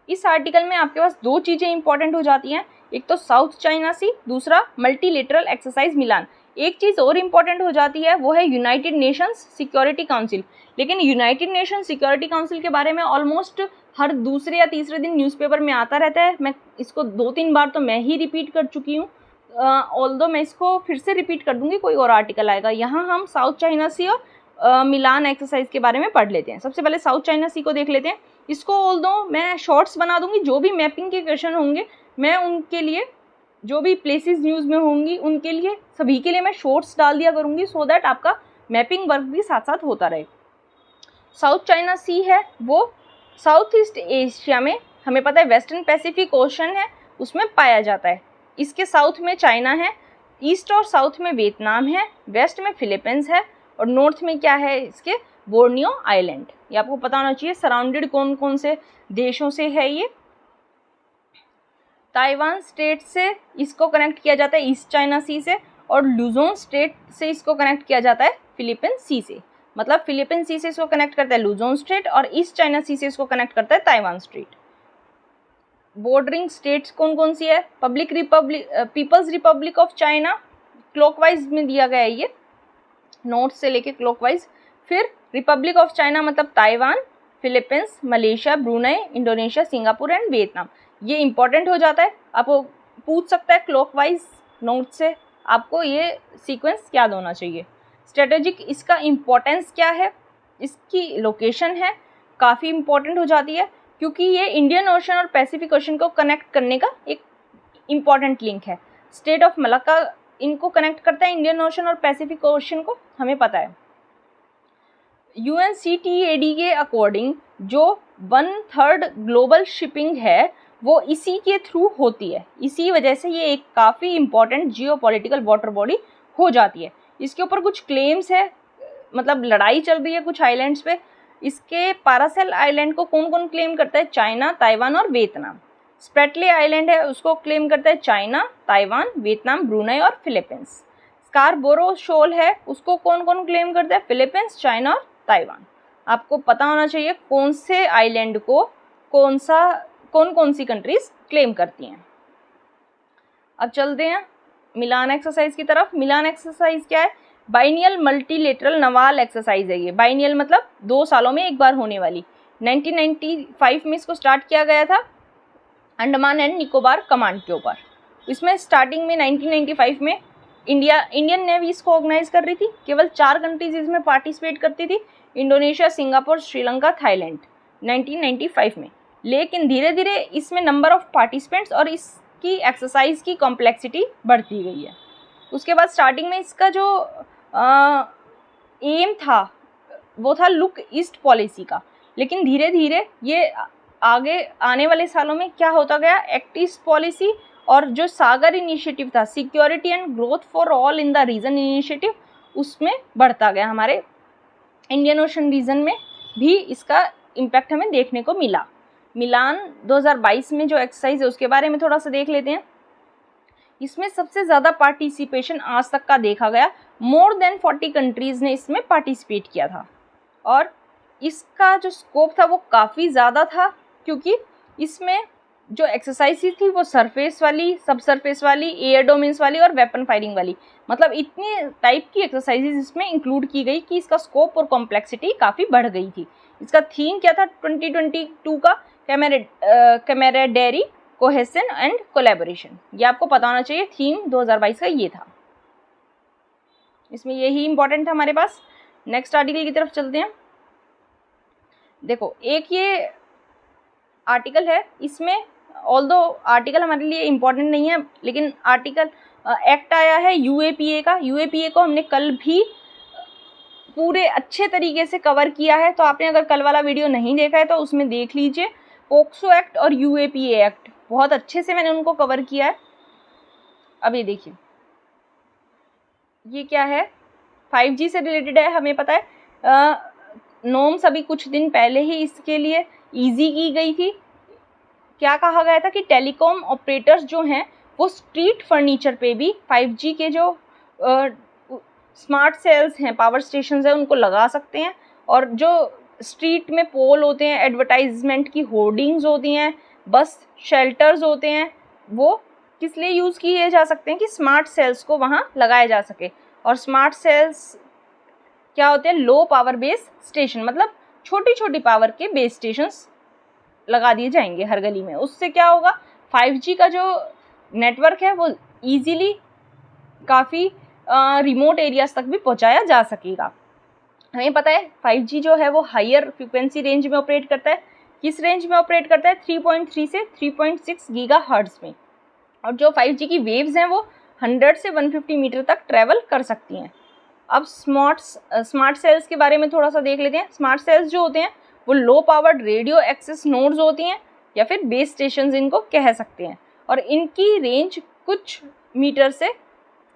इस आर्टिकल में आपके पास 2 चीज़ें इंपॉर्टेंट हो जाती हैं, एक तो साउथ चाइना सी, दूसरा मल्टीलेटरल एक्सरसाइज मिलान। एक चीज़ और इम्पॉर्टेंट हो जाती है, वो है यूनाइटेड नेशंस सिक्योरिटी काउंसिल। लेकिन यूनाइटेड नेशन सिक्योरिटी काउंसिल के बारे में ऑलमोस्ट हर दूसरे या तीसरे दिन न्यूज़पेपर में आता रहता है। मैं इसको 2-3 बार तो मैं ही रिपीट कर चुकी हूँ, ऑल्दो मैं इसको फिर से रिपीट कर दूँगी, कोई और आर्टिकल आएगा। यहाँ हम साउथ चाइना सी और मिलान एक्सरसाइज के बारे में पढ़ लेते हैं। सबसे पहले साउथ चाइना सी को देख लेते हैं। इसको ऑल्दो मैं शॉर्ट्स बना दूँगी, जो भी मैपिंग के क्वेश्चन होंगे मैं उनके लिए, जो भी प्लेसेस न्यूज़ में होंगी उनके लिए, सभी के लिए मैं शॉर्ट्स डाल दिया करूँगी, सो दैट आपका मैपिंग वर्क भी साथ साथ होता रहे। साउथ चाइना सी है वो साउथ ईस्ट एशिया में, हमें पता है वेस्टर्न पैसिफिक ओशन है उसमें पाया जाता है। इसके साउथ में चाइना है, ईस्ट और साउथ में वियतनाम है, वेस्ट में फिलीपींस है, और नॉर्थ में क्या है इसके, बोर्नियो आइलैंड। ये आपको पता होना चाहिए। सराउंडेड कौन कौन से देशों से है ये। ताइवान स्टेट से इसको कनेक्ट किया जाता है ईस्ट चाइना सी से, और लुजोन स्टेट से इसको कनेक्ट किया जाता है फिलीपीन सी से। मतलब फिलीपीन सी से इसको कनेक्ट करता है लुजोन स्टेट, और ईस्ट चाइना सी से इसको कनेक्ट करता है ताइवान स्टेट। बॉर्डरिंग स्टेट्स कौन कौन सी है, People's Republic of China, clockwise में दिया गया है ये, नॉर्थ से लेके क्लॉकवाइज। फिर रिपब्लिक ऑफ चाइना मतलब Taiwan, Philippines, Malaysia, Brunei, Indonesia, Singapore and Vietnam. ये इंपॉर्टेंट हो जाता है, आपको पूछ सकता है क्लॉकवाइज नॉर्थ से आपको ये सीक्वेंस याद होना चाहिए। स्ट्रेटेजिक, इसका इम्पोर्टेंस क्या है, इसकी लोकेशन है काफ़ी इम्पोर्टेंट हो जाती है, क्योंकि ये इंडियन ओशन और पैसिफिक ओशन को कनेक्ट करने का एक इम्पॉर्टेंट लिंक है। स्टेट ऑफ मलाक्का इनको कनेक्ट करता है, इंडियन ओशन और पैसिफिक ओशन को, हमें पता है। UNCTAD के अकॉर्डिंग जो 1/3 ग्लोबल शिपिंग है वो इसी के थ्रू होती है, इसी वजह से ये एक काफ़ी इम्पॉर्टेंट जियोपॉलिटिकल वाटर बॉडी हो जाती है। इसके ऊपर कुछ क्लेम्स है, मतलब लड़ाई चल रही है कुछ आइलैंड्स पे। इसके पारासेल आइलैंड को कौन कौन क्लेम करता है? चाइना, ताइवान और वियतनाम। स्प्रेटले आइलैंड है, उसको क्लेम करता है चाइना, ताइवान, वियतनाम, ब्रुनई और फिलीपींस। स्कारबोरो शोल है, उसको कौन कौन क्लेम करता है? फिलीपींस, चाइना और ताइवान। आपको पता होना चाहिए कौन से आइलैंड को कौन कौन सी कंट्रीज क्लेम करती हैं। अब चलते हैं मिलान एक्सरसाइज की तरफ। मिलान एक्सरसाइज क्या है? बाइनियल मल्टीलेटरल नवाल एक्सरसाइज है ये। बाइनियल मतलब 2 सालों में एक बार होने वाली। 1995 में इसको स्टार्ट किया गया था अंडमान एंड निकोबार कमांड के ऊपर। इसमें स्टार्टिंग में 1995 में इंडियन नेवी इसको ऑर्गेनाइज कर रही थी। केवल 4 कंट्रीज इसमें पार्टिसिपेट करती थी, इंडोनेशिया, सिंगापुर, श्रीलंका, थाईलैंड, 1995 में। लेकिन धीरे धीरे इसमें नंबर ऑफ पार्टिसिपेंट्स और इसकी एक्सरसाइज की कॉम्प्लेक्सिटी बढ़ती गई है। उसके बाद स्टार्टिंग में इसका जो एम था वो था लुक ईस्ट पॉलिसी का, लेकिन धीरे धीरे ये आगे आने वाले सालों में क्या होता गया, एक्ट ईस्ट पॉलिसी और जो सागर इनिशिएटिव था, security and growth for all in the region initiative, उसमें बढ़ता गया। हमारे इंडियन ओशन रीजन में भी इसका इम्पैक्ट हमें देखने को मिला। मिलान 2022 में जो एक्सरसाइज है उसके बारे में थोड़ा सा देख लेते हैं। इसमें सबसे ज़्यादा पार्टिसिपेशन आज तक का देखा गया, मोर देन 40 कंट्रीज़ ने इसमें पार्टिसिपेट किया था। और इसका जो स्कोप था वो काफ़ी ज़्यादा था, क्योंकि इसमें जो एक्सरसाइज थी वो सरफेस वाली, सब सरफेस वाली, एयर डोमेन्स वाली और वेपन फायरिंग वाली, मतलब इतनी टाइप की एक्सरसाइजेज इसमें इंक्लूड की गई कि इसका स्कोप और कॉम्प्लेक्सिटी काफ़ी बढ़ गई थी। इसका थीम क्या था 2022 का? कैमरेडेरी, कोहेसन एंड कोलैबोरेशन। ये आपको पता होना चाहिए, थीम 2022 का ये था। इसमें यही इंपॉर्टेंट था हमारे पास। नेक्स्ट आर्टिकल की तरफ चलते हैं। देखो, एक ये आर्टिकल है, इसमें ऑल्दो आर्टिकल हमारे लिए इम्पॉर्टेंट नहीं है, लेकिन आर्टिकल एक्ट आया है UAPA का। UAPA को हमने कल भी पूरे अच्छे तरीके से कवर किया है, तो आपने अगर कल वाला वीडियो नहीं देखा है तो उसमें देख लीजिए। पोक्सो एक्ट और UAPA एक्ट बहुत अच्छे से मैंने उनको कवर किया है। अब ये देखिए, ये क्या है, 5G से रिलेटेड है, हमें पता है। नॉर्म्स अभी कुछ दिन पहले ही इसके लिए ईजी की गई थी। क्या कहा गया था कि टेलीकॉम ऑपरेटर्स जो हैं वो स्ट्रीट फर्नीचर पे भी 5G के जो स्मार्ट सेल्स हैं, पावर स्टेशंस हैं, उनको लगा सकते हैं। और जो स्ट्रीट में पोल होते हैं, एडवर्टाइजमेंट की होर्डिंग्स होती हैं, बस शेल्टर्स होते हैं, वो किस लिए यूज़ किए जा सकते हैं कि स्मार्ट सेल्स को वहाँ लगाया जा सके। और स्मार्ट सेल्स क्या होते हैं? लो पावर बेस स्टेशन, मतलब छोटी छोटी पावर के बेस स्टेशंस लगा दिए जाएंगे हर गली में। उससे क्या होगा, 5G का जो नेटवर्क है वो ईजीली काफ़ी रिमोट एरियाज तक भी पहुंचाया जा सकेगा। हमें पता है 5G जो है वो हायर फ्रिक्वेंसी रेंज में ऑपरेट करता है। किस रेंज में ऑपरेट करता है? 3.3 से 3.6 गीगाहर्ट्ज़ में। और जो 5G की वेव्स हैं वो 100 से 150 मीटर तक ट्रैवल कर सकती हैं। अब स्मार्ट सेल्स के बारे में थोड़ा सा देख लेते हैं। स्मार्ट सेल्स जो होते हैं वो low powered radio access nodes होती हैं, या फिर बेस स्टेशन इनको कह सकते हैं। और इनकी रेंज कुछ मीटर से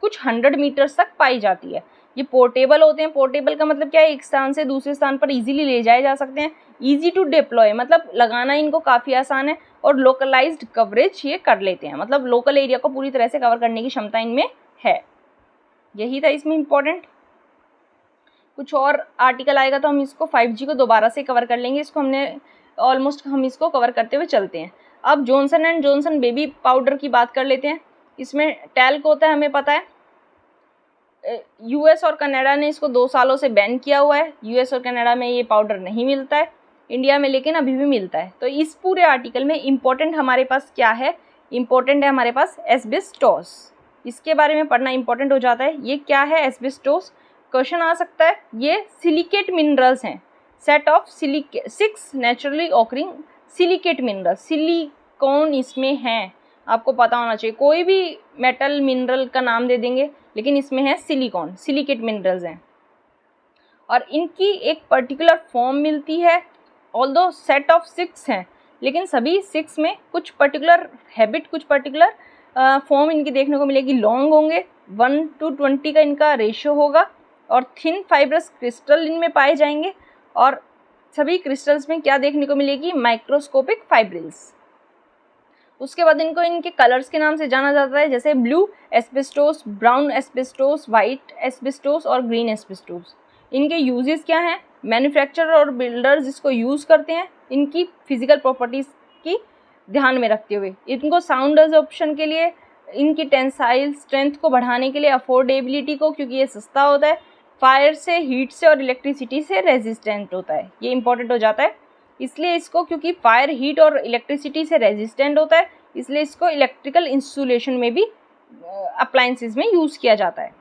कुछ 100 मीटर्स तक पाई जाती है। ये पोर्टेबल होते हैं। पोर्टेबल का मतलब क्या है? एक स्थान से दूसरे स्थान पर इजीली ले जाए जा सकते हैं। ईजी टू डिप्लॉय, मतलब लगाना इनको काफ़ी आसान है। और लोकलाइज्ड कवरेज ये कर लेते हैं, मतलब लोकल एरिया को पूरी तरह से कवर करने की क्षमता इनमें है। यही था इसमें इम्पोर्टेंट। कुछ और आर्टिकल आएगा तो हम इसको 5G को दोबारा से कवर कर लेंगे। इसको हम इसको कवर करते हुए चलते हैं। अब Johnson and Johnson baby powder की बात कर लेते हैं। इसमें टैल्क होता है, हमें पता है। US और कनाडा ने इसको 2 सालों से बैन किया हुआ है। US और कनाडा में ये पाउडर नहीं मिलता है, इंडिया में लेकिन अभी भी मिलता है। तो इस पूरे आर्टिकल में इम्पोर्टेंट हमारे पास क्या है? इम्पोर्टेंट है हमारे पास एस्बेस्टोस। इसके बारे में पढ़ना इंपॉर्टेंट हो जाता है। ये क्या है एस्बेस्टोस, क्वेश्चन आ सकता है। ये सिलिकेट मिनरल्स हैं, set of 6 naturally occurring silicate minerals. Silicon इसमें है, आपको पता होना चाहिए। कोई भी मेटल मिनरल का नाम दे देंगे, लेकिन इसमें है सिलिकॉन, सिलिकेट मिनरल्स हैं। और इनकी एक पर्टिकुलर फॉर्म मिलती है, ऑल्दो सेट ऑफ 6 हैं, लेकिन सभी 6 में कुछ पर्टिकुलर हैबिट, कुछ पर्टिकुलर फॉर्म इनकी देखने को मिलेगी। लॉन्ग होंगे, 1:20 का इनका रेशियो होगा, और थिन फाइब्रस क्रिस्टल इनमें पाए जाएंगे। और सभी क्रिस्टल्स में क्या देखने को मिलेगी, माइक्रोस्कोपिक फाइब्रिल्स। उसके बाद इनको इनके कलर्स के नाम से जाना जाता है, जैसे blue asbestos, brown asbestos, white asbestos और ग्रीन एस्बेस्टोस। इनके यूजेस क्या हैं, मैन्युफैक्चरर और बिल्डर्स इसको यूज़ करते हैं इनकी फिजिकल प्रॉपर्टीज़ की ध्यान में रखते हुए। इनको साउंड एब्जॉर्प्शन के लिए, इनकी टेंसाइल स्ट्रेंथ को बढ़ाने के लिए, अफोर्डेबिलिटी को, क्योंकि ये सस्ता होता है, फायर से, हीट से और इलेक्ट्रिसिटी से रेजिस्टेंट होता है, ये इंपॉर्टेंट हो जाता है। इसलिए इसको, क्योंकि फायर, हीट और इलेक्ट्रिसिटी से रेजिस्टेंट होता है, इसलिए इसको इलेक्ट्रिकल इंस्टॉलेशन में भी अप्लायंसेस में यूज़ किया जाता है।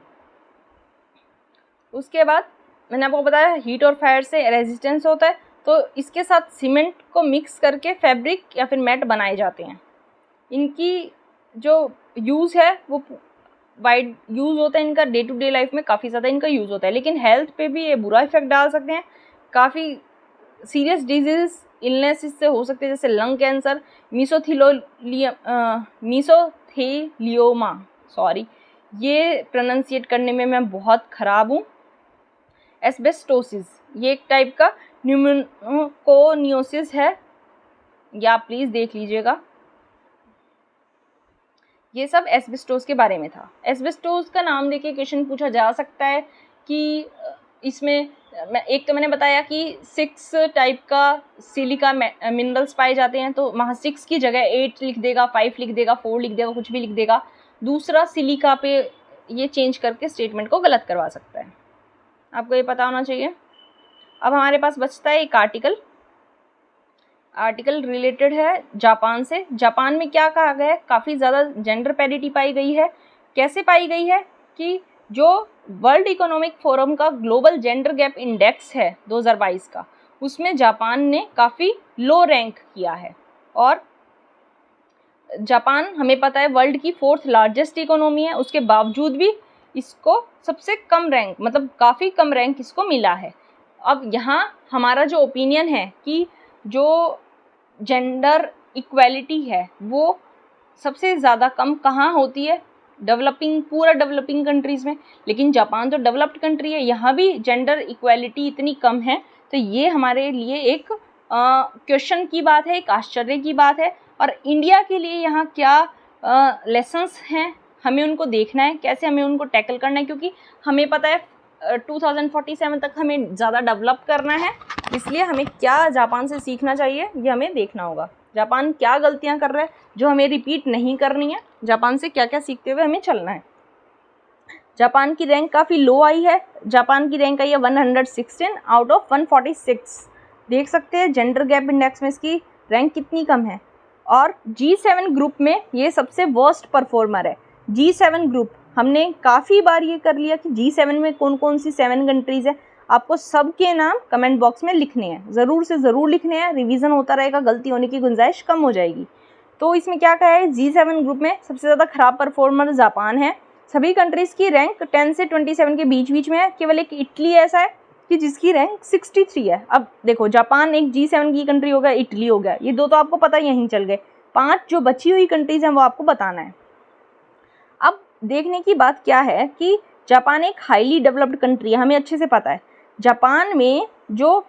उसके बाद मैंने आपको बताया हीट और फायर से रेजिस्टेंस होता है, तो इसके साथ सीमेंट को मिक्स करके फैब्रिक या फिर मैट बनाए जाते हैं। इनकी जो यूज़ है वो वाइड यूज़ होता है, इनका डे टू डे लाइफ में काफ़ी ज़्यादा इनका यूज़ होता है, लेकिन हेल्थ पे भी ये बुरा इफेक्ट डाल सकते हैं। काफ़ी सीरियस डिजीज़, इलनेस इससे हो सकते हैं, जैसे लंग कैंसर, मीसोथेलियोमा, सॉरी ये प्रोनाउंसिएट करने में मैं बहुत ख़राब हूँ। एस्बेस्टोसिस, ये एक टाइप का न्यूमोकोनियोसिस है, या प्लीज़ देख लीजिएगा। ये सब एस्बेस्टोस के बारे में था। एस्बेस्टोस का नाम देके क्वेश्चन पूछा जा सकता है कि इसमें एक तो मैंने बताया कि 6 टाइप का सिलिका मिनरल्स पाए जाते हैं, तो वहाँ 6 की जगह 8 लिख देगा, 5 लिख देगा, 4 लिख देगा, कुछ भी लिख देगा। दूसरा सिलिका पे ये चेंज करके स्टेटमेंट को गलत करवा सकता है, आपको ये पता होना चाहिए। अब हमारे पास बचता है एक आर्टिकल रिलेटेड है जापान से। जापान में क्या कहा गया है, काफ़ी ज़्यादा जेंडर पैरिटी पाई गई है। कैसे पाई गई है कि जो वर्ल्ड इकोनॉमिक फोरम का ग्लोबल जेंडर गैप इंडेक्स है 2022 का, उसमें जापान ने काफ़ी लो रैंक किया है। और जापान हमें पता है वर्ल्ड की 4th लार्जेस्ट इकोनॉमी है, उसके बावजूद भी इसको सबसे कम रैंक, मतलब काफ़ी कम रैंक इसको मिला है। अब यहाँ हमारा जो ओपिनियन है कि जो जेंडर इक्वालिटी है वो सबसे ज़्यादा कम कहाँ होती है, पूरा डेवलपिंग कंट्रीज़ में, लेकिन जापान तो डेवलप्ड कंट्री है, यहाँ भी जेंडर इक्वालिटी इतनी कम है। तो ये हमारे लिए एक क्वेश्चन की बात है, एक आश्चर्य की बात है। और इंडिया के लिए यहाँ क्या लेसन्स हैं, हमें उनको देखना है, कैसे हमें उनको टैकल करना है, क्योंकि हमें पता है 2047 तक हमें ज़्यादा डेवलप करना है। इसलिए हमें क्या जापान से सीखना चाहिए ये हमें देखना होगा। जापान क्या गलतियां कर रहा है जो हमें रिपीट नहीं करनी है, जापान से क्या क्या सीखते हुए हमें चलना है। जापान की रैंक काफ़ी लो आई है, जापान की रैंक आई है 116 आउट ऑफ 146। देख सकते हैं जेंडर गैप इंडेक्स में इसकी रैंक कितनी कम है। और G7 ग्रुप में ये सबसे वर्स्ट परफॉर्मर है। G7 ग्रुप हमने काफ़ी बार ये कर लिया कि G7 में कौन कौन सी 7 कंट्रीज़ है, आपको सबके नाम कमेंट बॉक्स में लिखने हैं, ज़रूर से ज़रूर लिखने हैं, रिवीजन होता रहेगा, गलती होने की गुंजाइश कम हो जाएगी। तो इसमें क्या कहा है, G7 ग्रुप में सबसे ज़्यादा ख़राब परफॉर्मर जापान है। सभी कंट्रीज़ की रैंक 10 से 27 के बीच बीच में है। केवल एक इटली ऐसा है कि जिसकी रैंक 63 है। अब देखो जापान एक G7 की कंट्री हो गया, इटली हो गया, ये दो तो आपको पता यहीं चल गए। 5 जो बची हुई कंट्रीज़ हैं वो आपको बताना है। अब देखने की बात क्या है कि जापान एक हाईली डेवलप्ड कंट्री है, हमें अच्छे से पता है। जापान में जो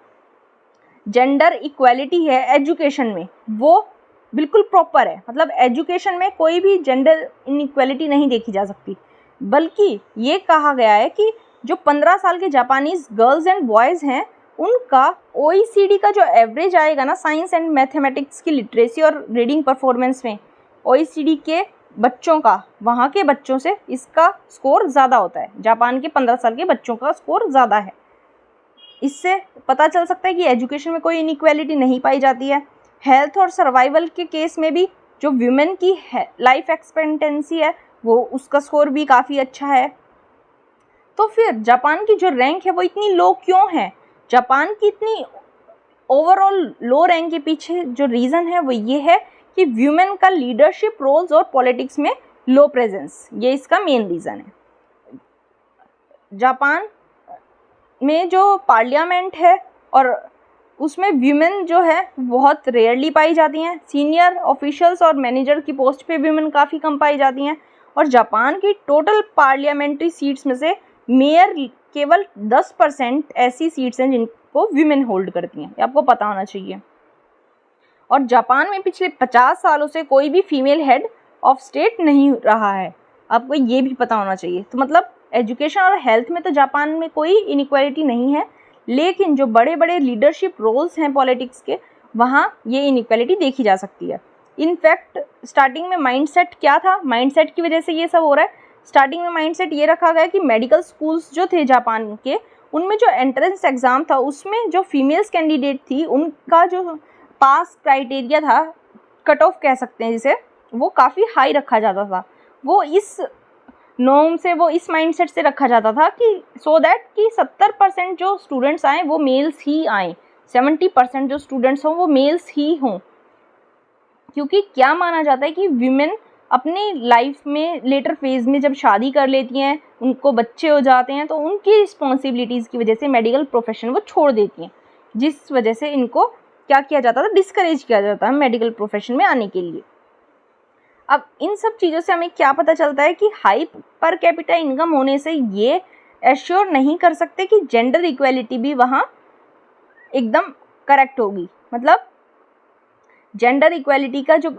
जेंडर इक्वालिटी है एजुकेशन में वो बिल्कुल प्रॉपर है, मतलब एजुकेशन में कोई भी जेंडर इनइक्वालिटी नहीं देखी जा सकती। बल्कि ये कहा गया है कि जो 15 साल के जापानीज़ गर्ल्स एंड बॉयज़ हैं उनका OECD का जो एवरेज आएगा ना साइंस एंड मैथमेटिक्स की लिटरेसी और रीडिंग परफॉर्मेंस में, OECD के बच्चों का वहाँ के बच्चों से इसका स्कोर ज़्यादा होता है। जापान के 15 साल के बच्चों का स्कोर ज़्यादा है। इससे पता चल सकता है कि एजुकेशन में कोई इनइक्वालिटी नहीं पाई जाती है। हेल्थ और सर्वाइवल के केस में भी जो वीमेन की लाइफ एक्सपेक्टेंसी है वो उसका स्कोर भी काफ़ी अच्छा है। तो फिर जापान की जो रैंक है वो इतनी लो क्यों है? जापान की इतनी ओवरऑल लो रैंक के पीछे जो रीज़न है वो ये है कि व्यूमेन का लीडरशिप रोल्स और पॉलिटिक्स में लो प्रेजेंस, ये इसका मेन रीज़न है। जापान में जो पार्लियामेंट है और उसमें वीमेन जो है बहुत रेयरली पाई जाती हैं। सीनियर ऑफिशियल्स और मैनेजर की पोस्ट पे वीमेन काफ़ी कम पाई जाती हैं। और जापान की टोटल पार्लियामेंट्री सीट्स में से मेयर केवल 10% ऐसी सीट्स हैं जिनको वीमेन होल्ड करती हैं, ये आपको पता होना चाहिए। और जापान में पिछले 50 सालों से कोई भी फीमेल हेड ऑफ स्टेट नहीं रहा है, आपको ये भी पता होना चाहिए। तो मतलब एजुकेशन और हेल्थ में तो जापान में कोई इनइक्वालिटी नहीं है, लेकिन जो बड़े बड़े लीडरशिप रोल्स हैं पॉलिटिक्स के, वहाँ ये इनइक्वालिटी देखी जा सकती है। इनफैक्ट स्टार्टिंग में माइंडसेट क्या था, माइंडसेट की वजह से ये सब हो रहा है। स्टार्टिंग में माइंडसेट ये रखा गया कि मेडिकल स्कूल्स जो थे जापान के, उनमें जो एंट्रेंस एग्ज़ाम था उसमें जो फीमेल्स कैंडिडेट थी उनका जो पास क्राइटेरिया था, कट ऑफ कह सकते हैं जिसे, वो काफ़ी हाई रखा जाता था। वो इस नॉर्म से, वो इस माइंडसेट से रखा जाता था कि सो दैट कि 70% जो स्टूडेंट्स आएँ वो मेल्स ही आएँ, 70% जो स्टूडेंट्स हों वो मेल्स ही हों। क्योंकि क्या माना जाता है कि वीमेन अपनी लाइफ में लेटर फेज़ में जब शादी कर लेती हैं, उनको बच्चे हो जाते हैं, तो उनकी रिस्पॉन्सिबिलिटीज़ की वजह से मेडिकल प्रोफेशन वो छोड़ देती हैं, जिस वजह से इनको क्या किया जाता था, डिस्करेज किया जाता है मेडिकल प्रोफेशन में आने के लिए। अब इन सब चीज़ों से हमें क्या पता चलता है कि हाई पर कैपिटा इनकम होने से ये एश्योर नहीं कर सकते कि जेंडर इक्वेलिटी भी वहाँ एकदम करेक्ट होगी। मतलब जेंडर इक्वेलिटी का जो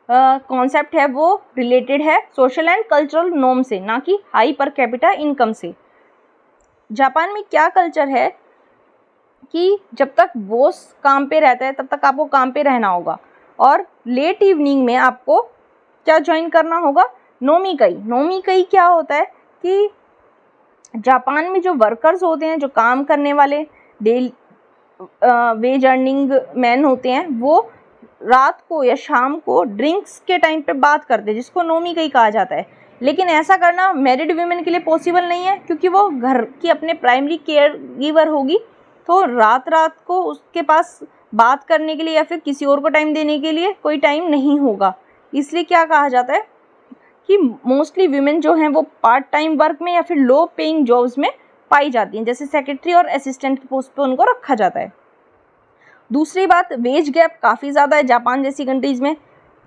कॉन्सेप्ट है वो रिलेटेड है सोशल एंड कल्चरल नॉर्म से, ना कि हाई पर कैपिटा इनकम से। जापान में क्या कल्चर है कि जब तक बॉस काम पे रहता है तब तक आपको काम पे रहना होगा, और लेट इवनिंग में आपको क्या ज्वाइन करना होगा, नोमिकई। नोमिकई क्या होता है कि जापान में जो वर्कर्स होते हैं, जो काम करने वाले डेली वेज अर्निंग मैन होते हैं, वो रात को या शाम को ड्रिंक्स के टाइम पे बात करते हैं, जिसको नोमिकई कहा जाता है। लेकिन ऐसा करना मैरिड वीमेन के लिए पॉसिबल नहीं है, क्योंकि वो घर की अपने प्राइमरी केयर गिवर होगी, तो रात रात को उसके पास बात करने के लिए या फिर किसी और को टाइम देने के लिए कोई टाइम नहीं होगा। इसलिए क्या कहा जाता है कि मोस्टली वीमेन जो हैं वो पार्ट टाइम वर्क में या फिर लो पेइंग जॉब्स में पाई जाती हैं, जैसे सेक्रेटरी और असिस्टेंट की पोस्ट पे उनको रखा जाता है। दूसरी बात, वेज गैप काफ़ी ज़्यादा है जापान जैसी कंट्रीज़ में।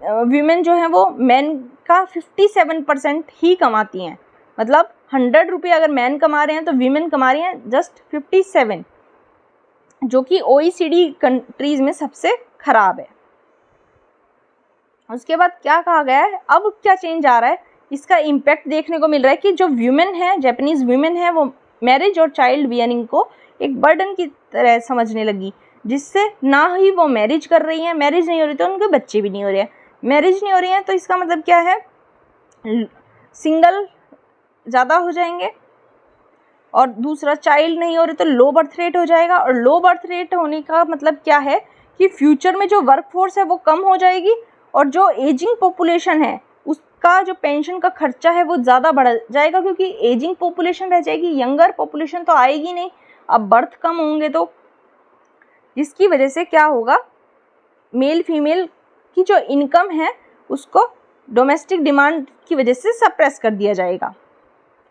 वीमेन जो हैं वो मैन का 57% ही कमाती हैं। मतलब 100 रुपये अगर मैन कमा रहे हैं तो वीमेन कमा रही हैं जस्ट 57, जो कि OECD कंट्रीज़ में सबसे ख़राब है। उसके बाद क्या कहा गया है, अब क्या चेंज आ रहा है, इसका इम्पैक्ट देखने को मिल रहा है कि जो वीमेन है, जापानीज़ वीमेन है, वो मैरिज और चाइल्ड बियरिंग को एक बर्डन की तरह समझने लगी, जिससे ना ही वो मैरिज कर रही हैं, मैरिज नहीं हो रही तो उनके बच्चे भी नहीं हो रहे हैं। मैरिज नहीं हो रही हैं तो इसका मतलब क्या है, सिंगल ज़्यादा हो जाएंगे, और दूसरा चाइल्ड नहीं हो रही तो लो बर्थ रेट हो जाएगा, और लो बर्थ रेट होने का मतलब क्या है कि फ्यूचर में जो वर्क फोर्स है वो कम हो जाएगी, और जो एजिंग पॉपुलेशन है उसका जो पेंशन का खर्चा है वो ज़्यादा बढ़ जाएगा, क्योंकि एजिंग पॉपुलेशन रह जाएगी, यंगर पॉपुलेशन तो आएगी नहीं, अब बर्थ कम होंगे तो, जिसकी वजह से क्या होगा, मेल फीमेल की जो इनकम है उसको डोमेस्टिक डिमांड की वजह से सप्रेस कर दिया जाएगा,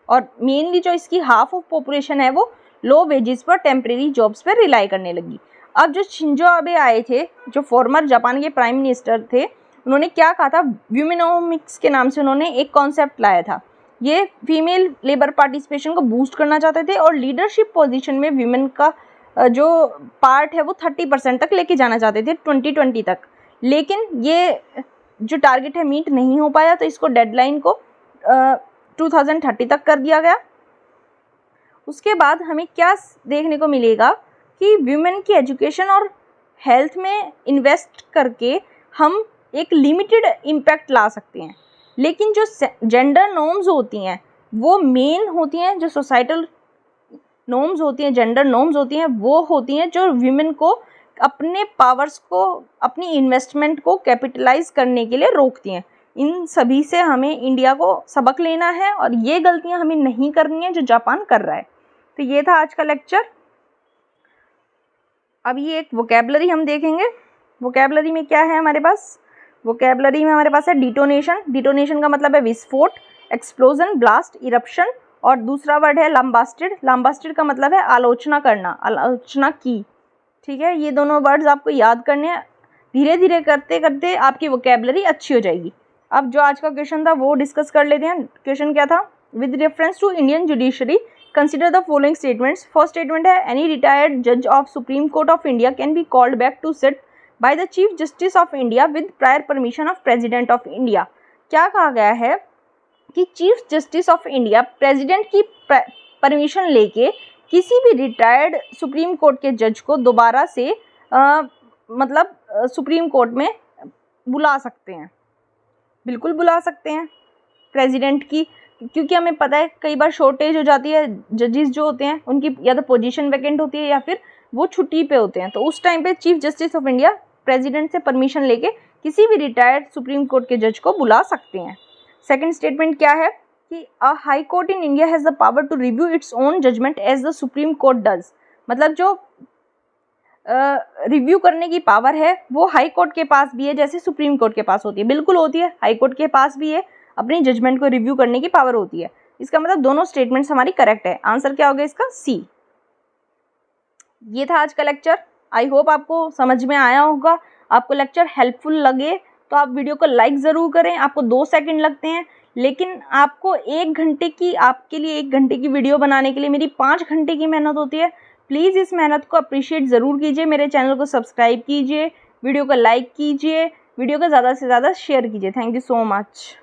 और मेनली जो इसकी हाफ ऑफ पॉपुलेशन है वो लो वेजेस पर टेम्परेरी जॉब्स पर रिलाई करने लगी। अब जो शिंजो आबे आए थे, जो फॉर्मर जापान के प्राइम मिनिस्टर थे, उन्होंने क्या कहा था, व्यूमेनोमिक्स के नाम से उन्होंने एक कॉन्सेप्ट लाया था। ये फीमेल लेबर पार्टिसिपेशन को बूस्ट करना चाहते थे, और लीडरशिप पोजीशन में वीमेन का जो पार्ट है वो 30% तक लेके जाना चाहते थे 2020 तक। लेकिन ये जो टारगेट है मीट नहीं हो पाया, तो इसको डेडलाइन को 2030 तक कर दिया गया। उसके बाद हमें क्या देखने को मिलेगा कि वीमेन की एजुकेशन और हेल्थ में इन्वेस्ट करके हम एक लिमिटेड इम्पैक्ट ला सकते हैं, लेकिन जो जेंडर नॉर्म्स होती हैं वो मेन होती हैं, जो सोसाइटल नॉर्म्स होती हैं, जेंडर नॉर्म्स होती हैं, वो होती हैं जो वीमेन को अपने पावर्स को, अपनी इन्वेस्टमेंट को कैपिटलाइज करने के लिए रोकती हैं। इन सभी से हमें इंडिया को सबक लेना है और ये गलतियां हमें नहीं करनी है जो जापान कर रहा है। तो ये था आज का लेक्चर। अब ये एक वोकेबलरी हम देखेंगे। वोकेबलरी में क्या है हमारे पास? वोकेबलरी में हमारे पास है डिटोनेशन। डिटोनेशन का मतलब है विस्फोट, एक्सप्लोजन, ब्लास्ट, इरप्शन। और दूसरा वर्ड है लंबास्टेड। लंबास्टेड का मतलब है आलोचना करना, आलोचना की। ठीक है, ये दोनों वर्ड्स आपको याद करने हैं। धीरे धीरे करते करते आपकी वोकेबलरी अच्छी हो जाएगी। अब जो आज का क्वेश्चन था वो डिस्कस कर लेते हैं। क्वेश्चन क्या था? With reference to Indian judiciary consider the following statements. First statement है एनी रिटायर्ड जज of Supreme Court of India can be called back to sit by the chief justice of India with prior permission of President of India. क्या कहा गया है कि Chief justice of India President की permission लेके किसी भी रिटायर्ड सुप्रीम कोर्ट के जज को दोबारा से मतलब सुप्रीम कोर्ट में बुला सकते हैं। बिल्कुल बुला सकते हैं प्रेसिडेंट की, क्योंकि हमें पता है कई बार शॉर्टेज हो जाती है। जजेस जो होते हैं उनकी या तो पोजीशन वैकेंट होती है या फिर वो छुट्टी पे होते हैं। तो उस टाइम पे chief justice of India president से परमिशन लेके किसी भी रिटायर्ड सुप्रीम कोर्ट के जज को बुला सकते हैं। सेकेंड स्टेटमेंट क्या है कि a high court in India has the power to review its own judgement as the Supreme Court does. मतलब जो रिव्यू करने की पावर है वो हाई कोर्ट के पास भी है, जैसे सुप्रीम कोर्ट के पास होती है। बिल्कुल होती है, हाई कोर्ट के पास भी है, अपनी जजमेंट को रिव्यू करने की पावर होती है। इसका मतलब दोनों स्टेटमेंट्स हमारी करेक्ट है। आंसर क्या होगा इसका? सी। ये था आज का लेक्चर। आई होप आपको समझ में आया होगा। आपको लेक्चर हेल्पफुल लगे तो आप वीडियो को लाइक ज़रूर करें। आपको 2 सेकंड लगते हैं, लेकिन आपको 1 घंटे की, आपके लिए 1 घंटे की वीडियो बनाने के लिए मेरी 5 घंटे की मेहनत होती है। प्लीज़ इस मेहनत को अप्रिशिएट ज़रूर कीजिए। मेरे चैनल को सब्सक्राइब कीजिए, वीडियो को लाइक कीजिए, वीडियो को ज़्यादा से ज़्यादा शेयर कीजिए। Thank you so much.